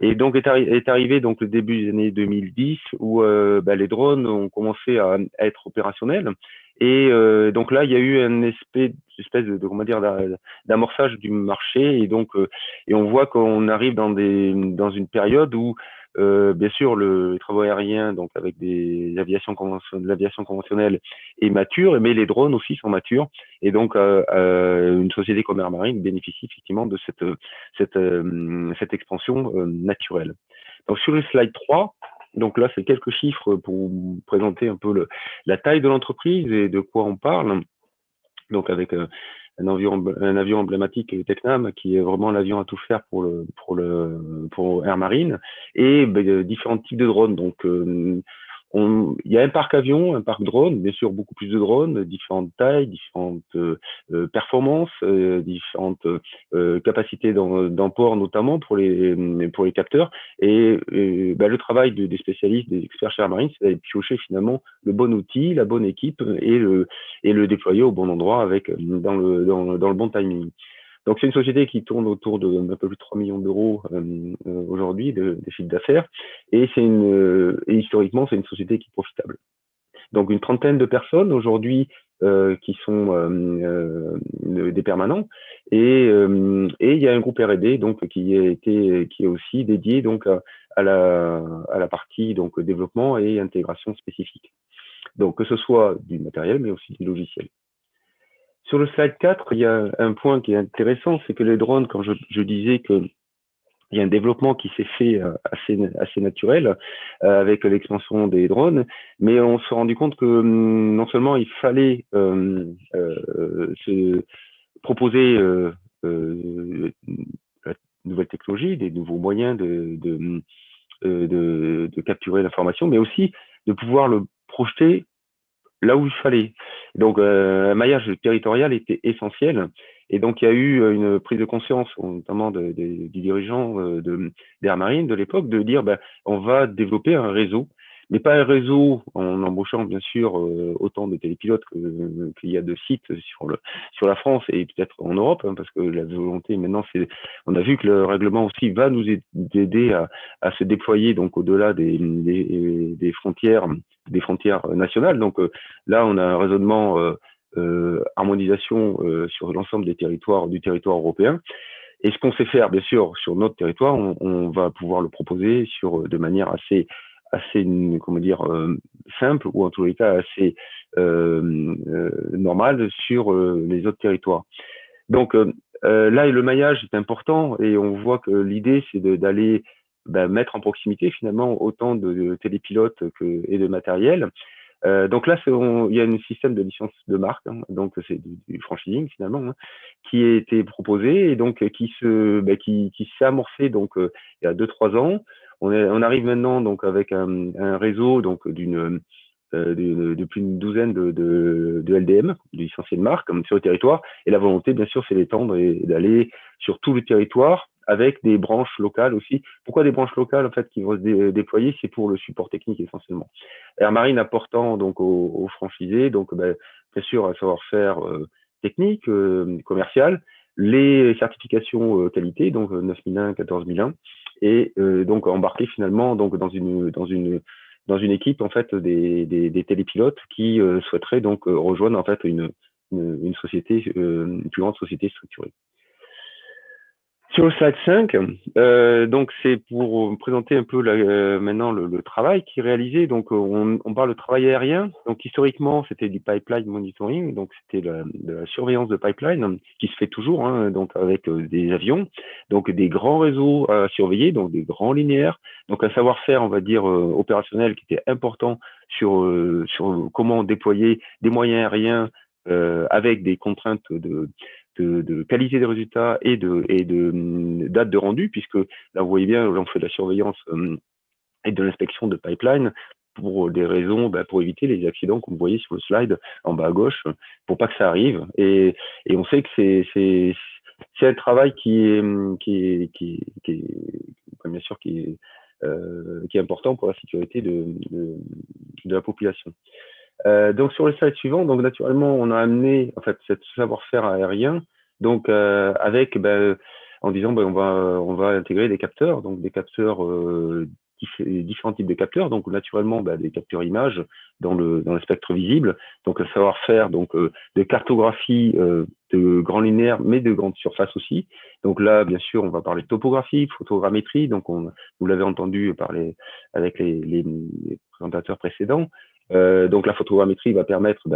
Et donc est arrivé donc le début des années 2010 où les drones ont commencé à être opérationnels, et donc là il y a eu une espèce de comment dire d'amorçage du marché, et donc et on voit qu'on arrive dans une période où bien sûr le travail aérien donc avec l'aviation conventionnelle est mature, mais les drones aussi sont matures, et donc une société comme Air Marine bénéficie effectivement de cette expansion naturelle. Donc sur le slide 3, donc là c'est quelques chiffres pour vous présenter un peu la taille de l'entreprise et de quoi on parle. Donc avec un avion emblématique Tecnam, qui est vraiment l'avion à tout faire pour Air Marine, et différents types de drones. Donc il y a un parc avion, un parc drone, bien sûr beaucoup plus de drones, différentes tailles, différentes performances, différentes capacités d'emport notamment pour les capteurs. Et le travail des spécialistes, des experts chez Air Marine, c'est d'aller piocher finalement le bon outil, la bonne équipe et le déployer au bon endroit dans le bon timing. Donc, c'est une société qui tourne autour d'un peu plus de 3 millions d'euros aujourd'hui des chiffres d'affaires, et historiquement, c'est une société qui est profitable. Donc, une trentaine de personnes aujourd'hui qui sont des permanents, et il y a un groupe R&D donc qui est aussi dédié donc à la partie donc développement et intégration spécifique. Donc, que ce soit du matériel, mais aussi du logiciel. Sur le slide 4, il y a un point qui est intéressant, c'est que les drones, quand je disais qu'il y a un développement qui s'est fait assez naturel avec l'expansion des drones, mais on s'est rendu compte que non seulement il fallait se proposer la nouvelle technologie, des nouveaux moyens de capturer l'information, mais aussi de pouvoir le projeter là où il fallait. Donc, un maillage territorial était essentiel. Et donc, il y a eu une prise de conscience, notamment du dirigeant d'Air Marine de l'époque, de dire on va développer un réseau, mais pas un réseau en embauchant bien sûr autant de télépilotes qu'il y a de sites sur la France et peut-être en Europe, hein, parce que la volonté maintenant, on a vu que le règlement aussi va nous aider à se déployer donc au-delà des frontières nationales. Donc là, on a un raisonnement harmonisation sur l'ensemble du territoire européen. Et ce qu'on sait faire, bien sûr, sur notre territoire, on va pouvoir le proposer de manière assez simple, ou en tous les cas assez normale sur les autres territoires. Donc là, le maillage est important, et on voit que l'idée, c'est d'aller mettre en proximité finalement autant de télépilotes et de matériel. Donc là, il y a un système de licence de marque, hein, donc c'est du franchising finalement, hein, qui a été proposé, et donc qui s'est amorcé donc il y a 2-3 ans. On arrive maintenant donc avec un réseau donc de plus d'une douzaine de LDM, de licenciés de marque, sur le territoire, et la volonté bien sûr c'est d'étendre et d'aller sur tout le territoire avec des branches locales aussi. Pourquoi des branches locales en fait qui vont se déployer? C'est pour le support technique essentiellement. Air Marine apportant donc aux franchisés donc bien sûr un savoir-faire technique, commercial, les certifications qualité, donc 9001, 14001, et donc embarquer finalement donc dans une équipe en fait des télépilotes qui souhaiteraient donc rejoindre en fait une société, une plus grande société structurée. Sur le slide 5, donc c'est pour présenter un peu maintenant le travail qui est réalisé. Donc on parle de travail aérien. Donc historiquement c'était du pipeline monitoring, donc c'était de la surveillance de pipeline qui se fait toujours, hein, donc avec des avions, donc des grands réseaux à surveiller, donc des grands linéaires, donc un savoir-faire on va dire opérationnel qui était important sur comment déployer des moyens aériens avec des contraintes de qualité des résultats et de date de rendu, puisque là vous voyez bien, on fait de la surveillance et de l'inspection de pipeline pour des raisons, pour éviter les accidents comme vous voyez sur le slide en bas à gauche, pour pas que ça arrive. Et on sait que c'est un travail qui est bien sûr qui est important pour la sécurité de la population. Donc sur le slide suivant, donc naturellement on a amené en fait ce savoir-faire aérien, donc avec en disant on va intégrer des capteurs, donc des capteurs différents types de capteurs, donc naturellement des capteurs images dans le spectre visible, donc un savoir-faire donc de cartographie de grands linéaires mais de grande surface aussi. Donc là bien sûr on va parler de topographie, photogrammétrie, donc vous l'avez entendu parler avec les présentateurs précédents. Donc la photogrammétrie va permettre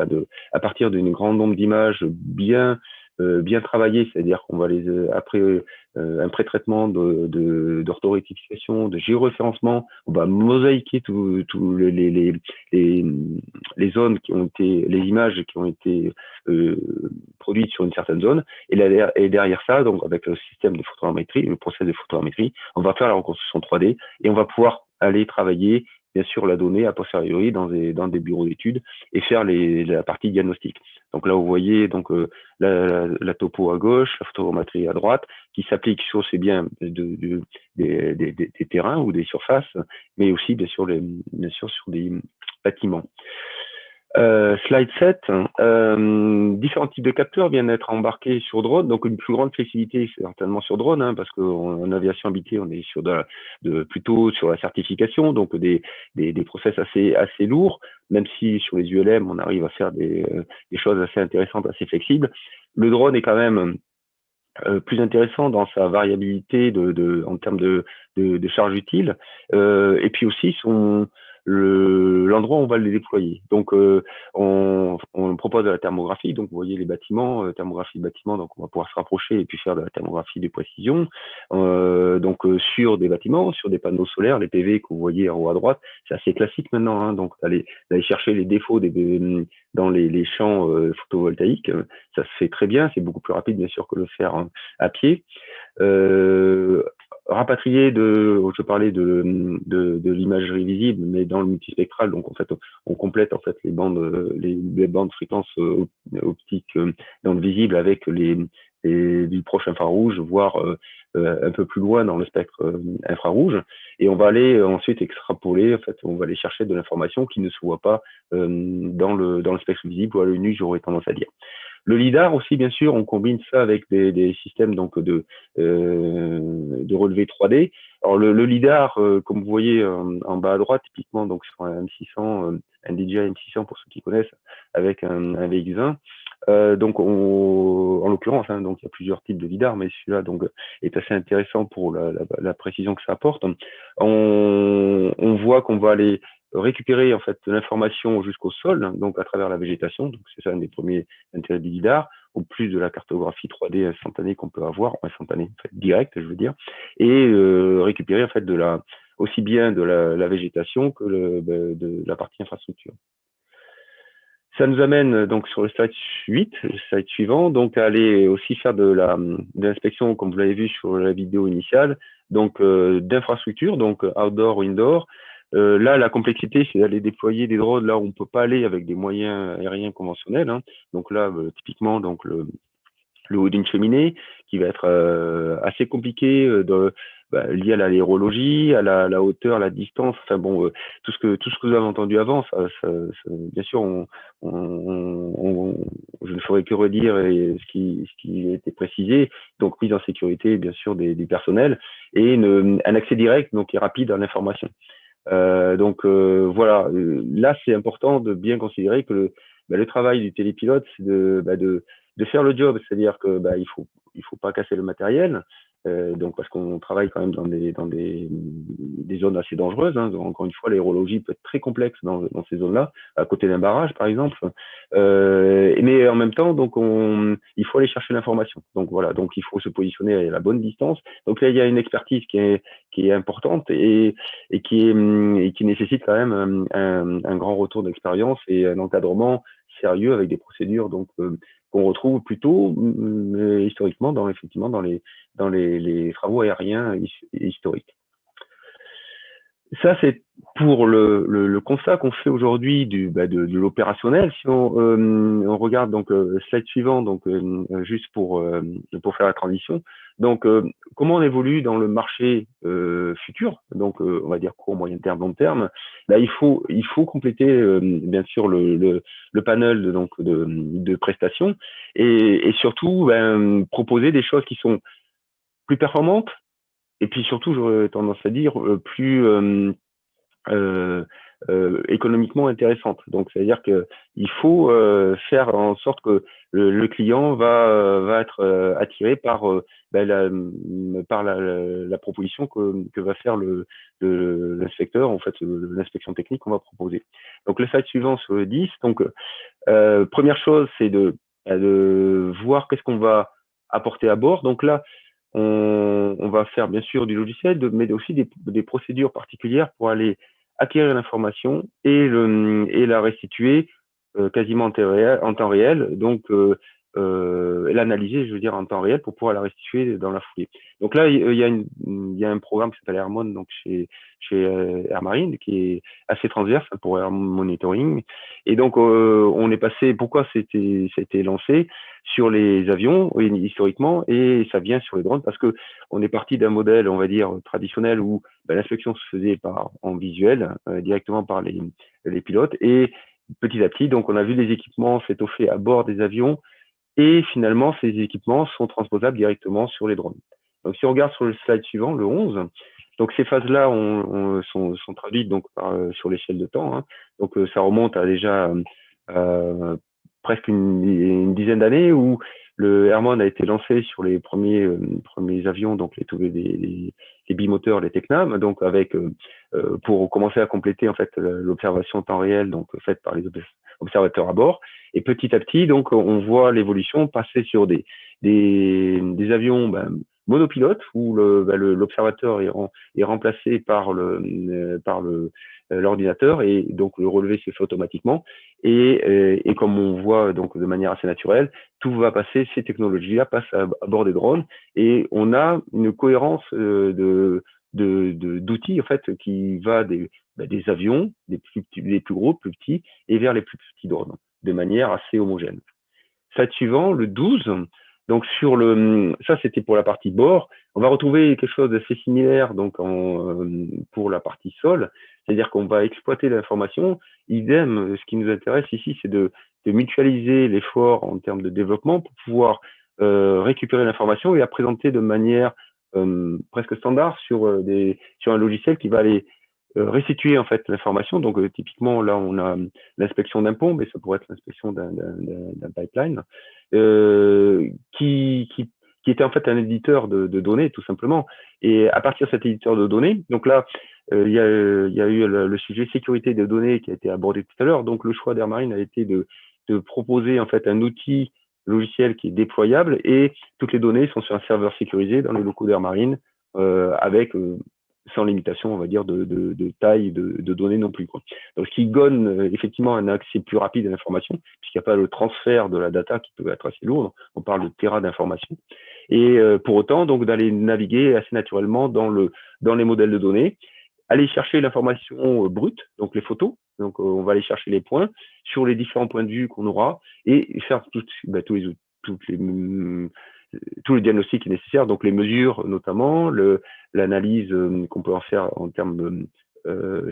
à partir d'une grande nombre d'images bien travaillées, c'est-à-dire qu'on va après un pré-traitement d'orthorectification, de géoréférencement, on va mosaïquer tous les zones qui ont été, les images qui ont été produites sur une certaine zone, et derrière ça, donc avec le système de photogrammétrie, le process de photogrammétrie, on va faire la reconstruction 3D et on va pouvoir aller travailler bien sûr la donner a posteriori dans des bureaux d'études et faire la partie diagnostic. Donc là, vous voyez donc la topo à gauche, la photogrammétrie à droite, qui s'applique sur ces biens des terrains ou des surfaces, mais aussi bien sûr sur des bâtiments. Slide 7, différents types de capteurs viennent d'être embarqués sur drone, donc une plus grande flexibilité certainement sur drone, hein, parce qu'en aviation habitée, on est sur plutôt sur la certification, donc des process assez lourds, même si sur les ULM, on arrive à faire des choses assez intéressantes, assez flexibles. Le drone est quand même plus intéressant dans sa variabilité en termes de charge utile, et puis aussi l'endroit où on va les déployer. Donc, on propose de la thermographie. Donc, vous voyez les bâtiments, thermographie de bâtiments. Donc, on va pouvoir se rapprocher et puis faire de la thermographie de précision. Sur des bâtiments, sur des panneaux solaires, les PV que vous voyez en haut à droite, c'est assez classique maintenant. Hein, donc, d'aller chercher les défauts dans les champs photovoltaïques, ça se fait très bien. C'est beaucoup plus rapide, bien sûr, que le faire à pied. Rapatrier je parlais de l'imagerie visible, mais dans le multispectral, donc en fait on complète en fait les bandes fréquences optiques dans le visible avec du proche infrarouge, voire un peu plus loin dans le spectre infrarouge, et on va aller ensuite extrapoler, en fait on va aller chercher de l'information qui ne se voit pas dans le spectre visible ou à l'œil nu, j'aurais tendance à dire. Le lidar aussi, bien sûr, on combine ça avec des systèmes donc de relevé 3D. Alors le lidar, comme vous voyez en bas à droite, typiquement donc sur un M600, un DJI M600 pour ceux qui connaissent, avec un VX20. Donc en l'occurrence, hein, donc il y a plusieurs types de lidar, mais celui-là donc est assez intéressant pour la précision que ça apporte. On voit qu'on va aller récupérer en fait de l'information jusqu'au sol, donc à travers la végétation. Donc c'est ça un des premiers intérêts du lidar, au plus de la cartographie 3D instantanée qu'on peut avoir, instantanée en fait, directe, je veux dire, et récupérer en fait aussi bien de la végétation que de la partie infrastructure. Ça nous amène donc sur le slide 8, le slide suivant, donc à aller aussi faire de l'inspection, comme vous l'avez vu sur la vidéo initiale, donc d'infrastructure, donc outdoor ou indoor. Là, la complexité, c'est d'aller déployer des drones là où on ne peut pas aller avec des moyens aériens conventionnels. Hein. Donc là, typiquement, donc le haut d'une cheminée, qui va être assez compliqué lié à l'aérologie, à la hauteur, à la distance. Enfin bon, tout ce que vous avez entendu avant, bien sûr, je ne ferai que redire ce qui a été précisé. Donc mise en sécurité, bien sûr, des personnels et un accès direct, donc et rapide à l'information. Voilà, là c'est important de bien considérer que le travail du télépilote, c'est de faire le job, c'est-à-dire que il faut pas casser le matériel, donc parce qu'on travaille quand même dans des zones assez dangereuses. Hein. Donc, encore une fois, l'aérologie peut être très complexe dans ces zones-là, à côté d'un barrage par exemple. Mais en même temps, donc il faut aller chercher l'information. Donc voilà, donc il faut se positionner à la bonne distance. Donc là, il y a une expertise qui est importante et qui nécessite quand même un grand retour d'expérience et un encadrement sérieux avec des procédures donc qu'on retrouve plutôt historiquement effectivement dans les travaux aériens historiques. Ça, c'est pour le constat qu'on fait aujourd'hui de l'opérationnel. Si on regarde donc slide suivant, donc juste pour faire la transition. Donc, comment on évolue dans le marché futur, donc on va dire court, moyen terme, long terme. Là, il faut compléter bien sûr le panel de prestations et surtout proposer des choses qui sont plus performantes. Et puis surtout, j'aurais tendance à dire plus économiquement intéressante. Donc, c'est-à-dire qu'il faut faire en sorte que le client va être attiré par la proposition que va faire l'inspecteur, en fait, l'inspection technique qu'on va proposer. Donc, le slide suivant sur le 10. Donc, première chose, c'est de voir qu'est-ce qu'on va apporter à bord. Donc là, on va faire bien sûr du logiciel, mais aussi des procédures particulières pour aller acquérir l'information et la restituer quasiment en temps réel. Donc l'analyser, je veux dire, en temps réel pour pouvoir la restituer dans la foulée. Donc là, il y a un programme qui s'appelle Airmon, donc chez Air Marine, qui est assez transverse pour Air Monitoring. Et donc, on est passé, pourquoi ça a été lancé sur les avions, historiquement, et ça vient sur les drones, parce que on est parti d'un modèle, on va dire, traditionnel où l'inspection se faisait en visuel, directement par les pilotes, et petit à petit, donc on a vu les équipements s'étoffer à bord des avions, et finalement, ces équipements sont transposables directement sur les drones. Donc, si on regarde sur le slide suivant, le 11, donc ces phases-là sont traduites donc sur l'échelle de temps. Hein. Donc, ça remonte à déjà presque une dizaine d'années où le Airmon a été lancé sur les premiers avions, donc les bimoteurs, les Tecnam, donc avec pour commencer à compléter en fait l'observation en temps réel, donc faite par les observateurs à bord. Et petit à petit, donc, on voit l'évolution passer sur des avions monopilotes où l'observateur est remplacé par l'ordinateur et donc le relevé se fait automatiquement. Et comme on voit donc de manière assez naturelle, tout va passer, ces technologies-là passent à bord des drones et on a une cohérence d'outils en fait qui va des avions, des plus gros, plus petits, et vers les plus petits drones, de manière assez homogène. Slide suivant, le 12. Donc ça c'était pour la partie bord. On va retrouver quelque chose d'assez similaire donc pour la partie sol, c'est-à-dire qu'on va exploiter l'information. Idem, ce qui nous intéresse ici, c'est de mutualiser l'effort en termes de développement pour pouvoir récupérer l'information et la présenter de manière presque standard sur un logiciel qui va aller restituer en fait l'information. Donc typiquement là on a l'inspection d'un pont, mais ça pourrait être l'inspection d'un pipeline qui était en fait un éditeur de données tout simplement. Et à partir de cet éditeur de données, donc là il y a eu le sujet sécurité des données qui a été abordé tout à l'heure. Donc le choix d'Air Marine a été de proposer en fait un outil logiciel qui est déployable et toutes les données sont sur un serveur sécurisé dans les locaux d'Air Marine avec sans limitation, on va dire, de taille de données non plus. Quoi. Donc, ce qui donne effectivement un accès plus rapide à l'information, puisqu'il n'y a pas le transfert de la data qui peut être assez lourd. On parle de terras d'informations. Et pour autant, donc, d'aller naviguer assez naturellement dans les modèles de données, aller chercher l'information brute, donc les photos. Donc, on va aller chercher les points sur les différents points de vue qu'on aura et faire tous le diagnostic qui est nécessaire, donc les mesures notamment, l'analyse qu'on peut en faire en termes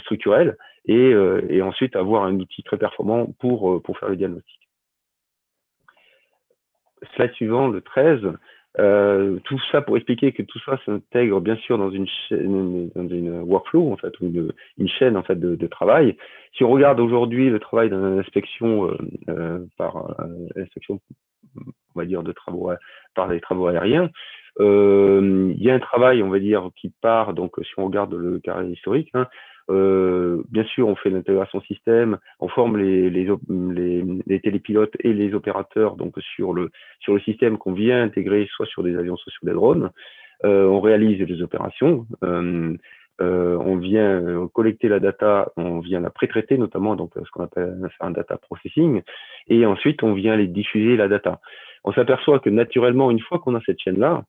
structurels, et ensuite avoir un outil très performant pour faire le diagnostic. Slide suivant, le 13. Tout ça pour expliquer que tout ça s'intègre bien sûr dans une workflow en fait, une chaîne en fait de travail. Si on regarde aujourd'hui le travail d'une inspection par inspection, on va dire, par les travaux aériens, il y a un travail, on va dire, qui part, donc si on regarde le carré historique, hein, bien sûr, on fait l'intégration système, on forme les télépilotes et les opérateurs donc sur le système qu'on vient intégrer soit sur des avions, soit sur des drones. On réalise les opérations. On vient collecter la data, on vient la pré-traiter notamment, donc ce qu'on appelle un data processing, et ensuite on vient les diffuser la data. On s'aperçoit que naturellement, une fois qu'on a cette chaîne-là,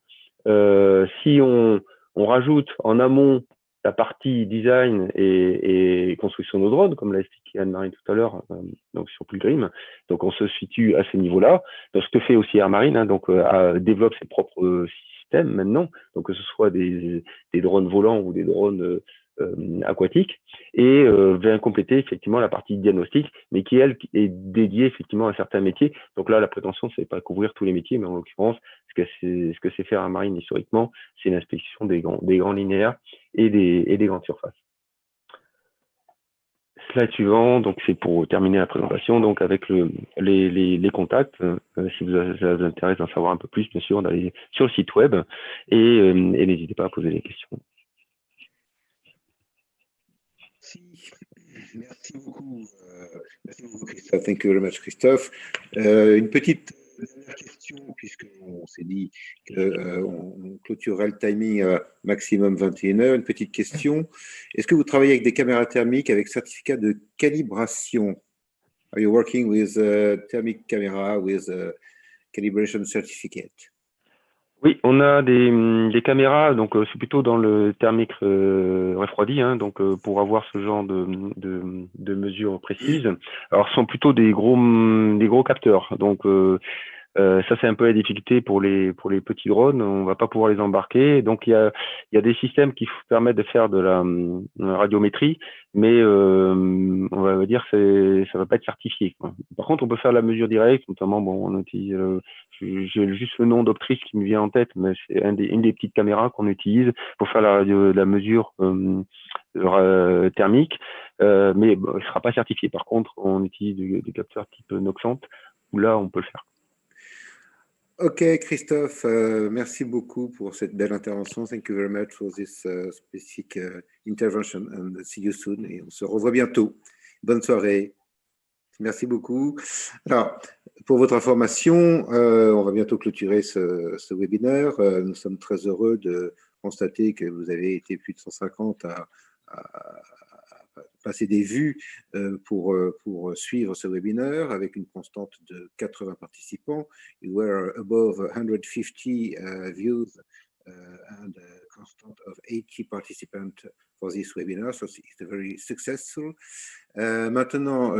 si on rajoute en amont la partie design et construction de drones, comme l'a expliqué Anne-Marie tout à l'heure, donc sur Pilgrim, donc on se situe à ce niveau-là. Donc ce que fait aussi Air Marine, hein, donc développe ses propres systèmes maintenant, donc que ce soit des drones volants ou des drones aquatiques, et vient compléter effectivement la partie diagnostic, mais qui elle est dédiée effectivement à certains métiers. Donc là, la prétention, c'est pas couvrir tous les métiers, mais en l'occurrence, ce que c'est faire Air Marine historiquement, c'est l'inspection des grands linéaires et des grandes surfaces. Slide suivant, donc c'est pour terminer la présentation, donc avec les contacts, si vous intéresse d'en savoir un peu plus, bien sûr, d'aller sur le site web et n'hésitez pas à poser des questions.
Merci beaucoup, Christophe. Thank you very much, Christophe. Une petite dernière question, puisqu'on s'est dit qu'on clôturerait le timing à maximum 21h. Une petite question. Est-ce que vous travaillez avec des caméras thermiques avec certificat de calibration? Are you working with thermic camera with calibration certificate.
Oui, on a des caméras, donc c'est plutôt dans le thermique refroidi, hein, donc pour avoir ce genre de mesures précises. Alors, ce sont plutôt des gros capteurs, donc ça, c'est un peu la difficulté pour les petits drones. On va pas pouvoir les embarquer. Donc, il y a des systèmes qui permettent de faire de la radiométrie, mais on va dire ça va pas être certifié, quoi. Par contre, on peut faire la mesure directe, notamment, bon, on utilise, j'ai juste le nom d'Optris qui me vient en tête, mais c'est une des petites caméras qu'on utilise pour faire la mesure thermique, mais bon, il sera pas certifié. Par contre, on utilise des capteurs type Noxant, où là, on peut le faire.
Ok, Christophe, merci beaucoup pour cette belle intervention. Thank you very much for this specific intervention and see you soon. Et on se revoit bientôt. Bonne soirée. Merci beaucoup. Alors, pour votre information, on va bientôt clôturer ce webinaire. Nous sommes très heureux de constater que vous avez été plus de 150 à passer des vues pour suivre ce webinaire avec une constante de 80 participants. You were above 150 views and a constant of 80 participants for this webinar, so it's very successful. Maintenant,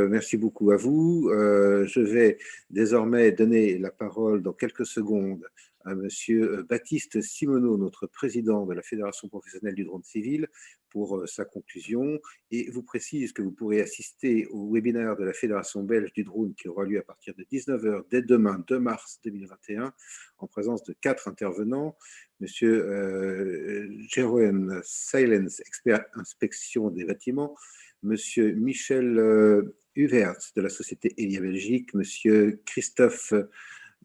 merci beaucoup à vous. Je vais désormais donner la parole dans quelques secondes à Monsieur Baptiste Simoneau, notre président de la Fédération professionnelle du drone civil, pour sa conclusion, et vous précise que vous pourrez assister au webinaire de la Fédération belge du drone qui aura lieu à partir de 19h dès demain, 2 mars 2021, en présence de 4 intervenants. Monsieur Jeroen Seilens, expert inspection des bâtiments, Monsieur Michel Huvert de la société Elia Belgique, Monsieur Christophe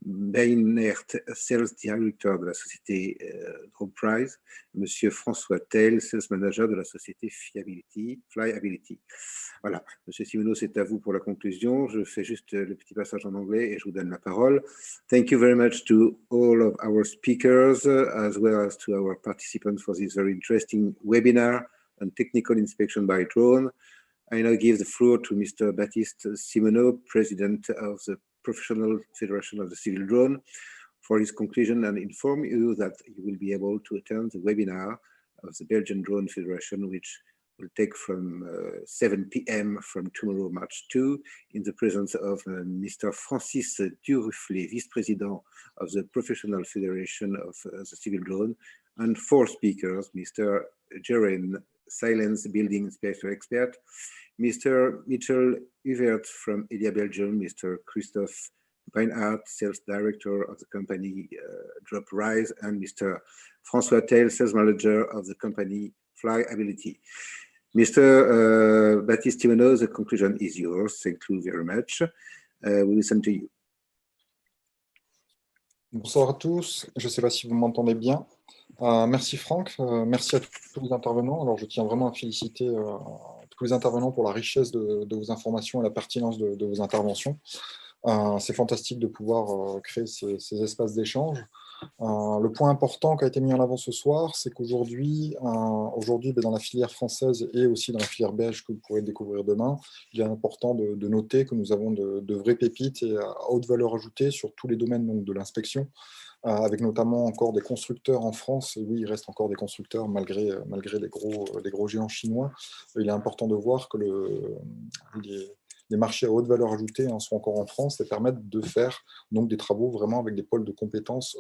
Beinert, Sales Director de la société Drone Prize, Monsieur François Tell, Sales Manager de la société Flyability. Voilà, Monsieur Simoneau, c'est à vous pour la conclusion. Je fais juste le petit passage en anglais et je vous donne la parole. Thank you very much to all of our speakers as well as to our participants for this very interesting webinar on technical inspection by drone. I now give the floor to Mr. Baptiste Simoneau, President of the Professional Federation of the Civil Drone, for his conclusion, and inform you that you will be able to attend the webinar of the Belgian Drone Federation, which will take from 7 p.m. from tomorrow, March 2, in the presence of Mr. Francis Durufflet, Vice-President of the Professional Federation of the Civil Drone, and 4 speakers, Mr. Jeroen Seilens, Building Inspector Expert, Mr. Michel Huvert from Elia Belgium, Mr. Christophe Beinart, Sales Director of the company Drop Rise, and Mr. François Tell, Sales Manager of the company Flyability. Mr. Baptiste Simoneau, the conclusion is yours. Thank you very much. We listen to you.
Bonsoir à tous. Je ne sais pas si vous m'entendez bien. Merci Franck, merci à tous les intervenants. Alors je tiens vraiment à féliciter tous les intervenants pour la richesse de vos informations et la pertinence de vos interventions. C'est fantastique de pouvoir créer ces espaces d'échange. Le point important qui a été mis en avant ce soir, c'est qu'aujourd'hui, dans la filière française et aussi dans la filière belge que vous pourrez découvrir demain, il est important de noter que nous avons de vraies pépites et à haute valeur ajoutée sur tous les domaines donc, de l'inspection, avec notamment encore des constructeurs en France. Et oui, il reste encore des constructeurs malgré les gros géants chinois. Il est important de voir que les marchés à haute valeur ajoutée sont encore en France et permettent de faire donc, des travaux vraiment avec des pôles de compétences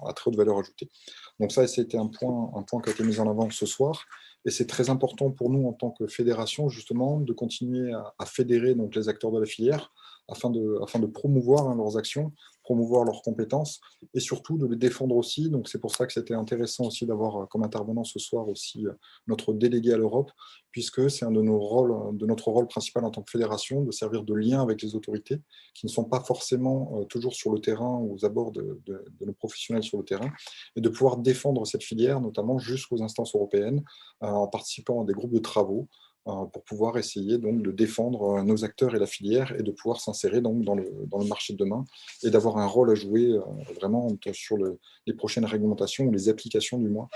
à très haute valeur ajoutée. Donc ça, c'était un point qui a été mis en avant ce soir. Et c'est très important pour nous en tant que fédération, justement, de continuer à fédérer donc, les acteurs de la filière afin de promouvoir leurs actions, promouvoir leurs compétences et surtout de les défendre aussi. Donc c'est pour ça que c'était intéressant aussi d'avoir comme intervenant ce soir aussi notre délégué à l'Europe, puisque c'est un de notre rôle principal en tant que fédération, de servir de lien avec les autorités qui ne sont pas forcément toujours sur le terrain ou aux abords de nos professionnels sur le terrain, et de pouvoir défendre cette filière, notamment jusqu'aux instances européennes, en participant à des groupes de travaux, pour pouvoir essayer donc de défendre nos acteurs et la filière et de pouvoir s'insérer donc dans le marché de demain et d'avoir un rôle à jouer vraiment sur les prochaines réglementations ou les applications du moins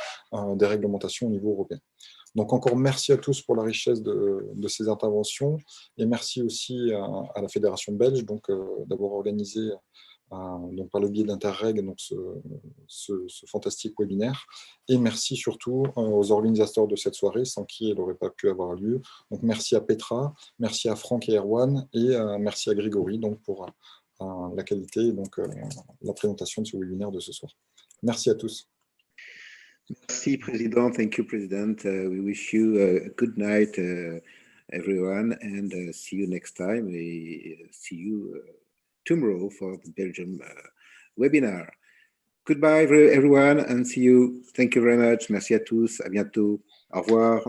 des réglementations au niveau européen. Donc encore merci à tous pour la richesse de ces interventions et merci aussi à la Fédération belge d'avoir organisé donc par le biais d'Interreg, donc ce fantastique webinaire. Et merci surtout aux organisateurs de cette soirée, sans qui elle n'aurait pas pu avoir lieu. Donc merci à Petra, merci à Franck et Erwan, et merci à Grégory donc, pour la qualité et donc la présentation de ce webinaire de ce soir. Merci à tous.
Merci, Président. Thank you, President. We wish you a good night, everyone, and see you next time. We see you tomorrow for the Belgium webinar. Goodbye, everyone, and see you. Thank you very much. Merci à tous. À bientôt. Au revoir.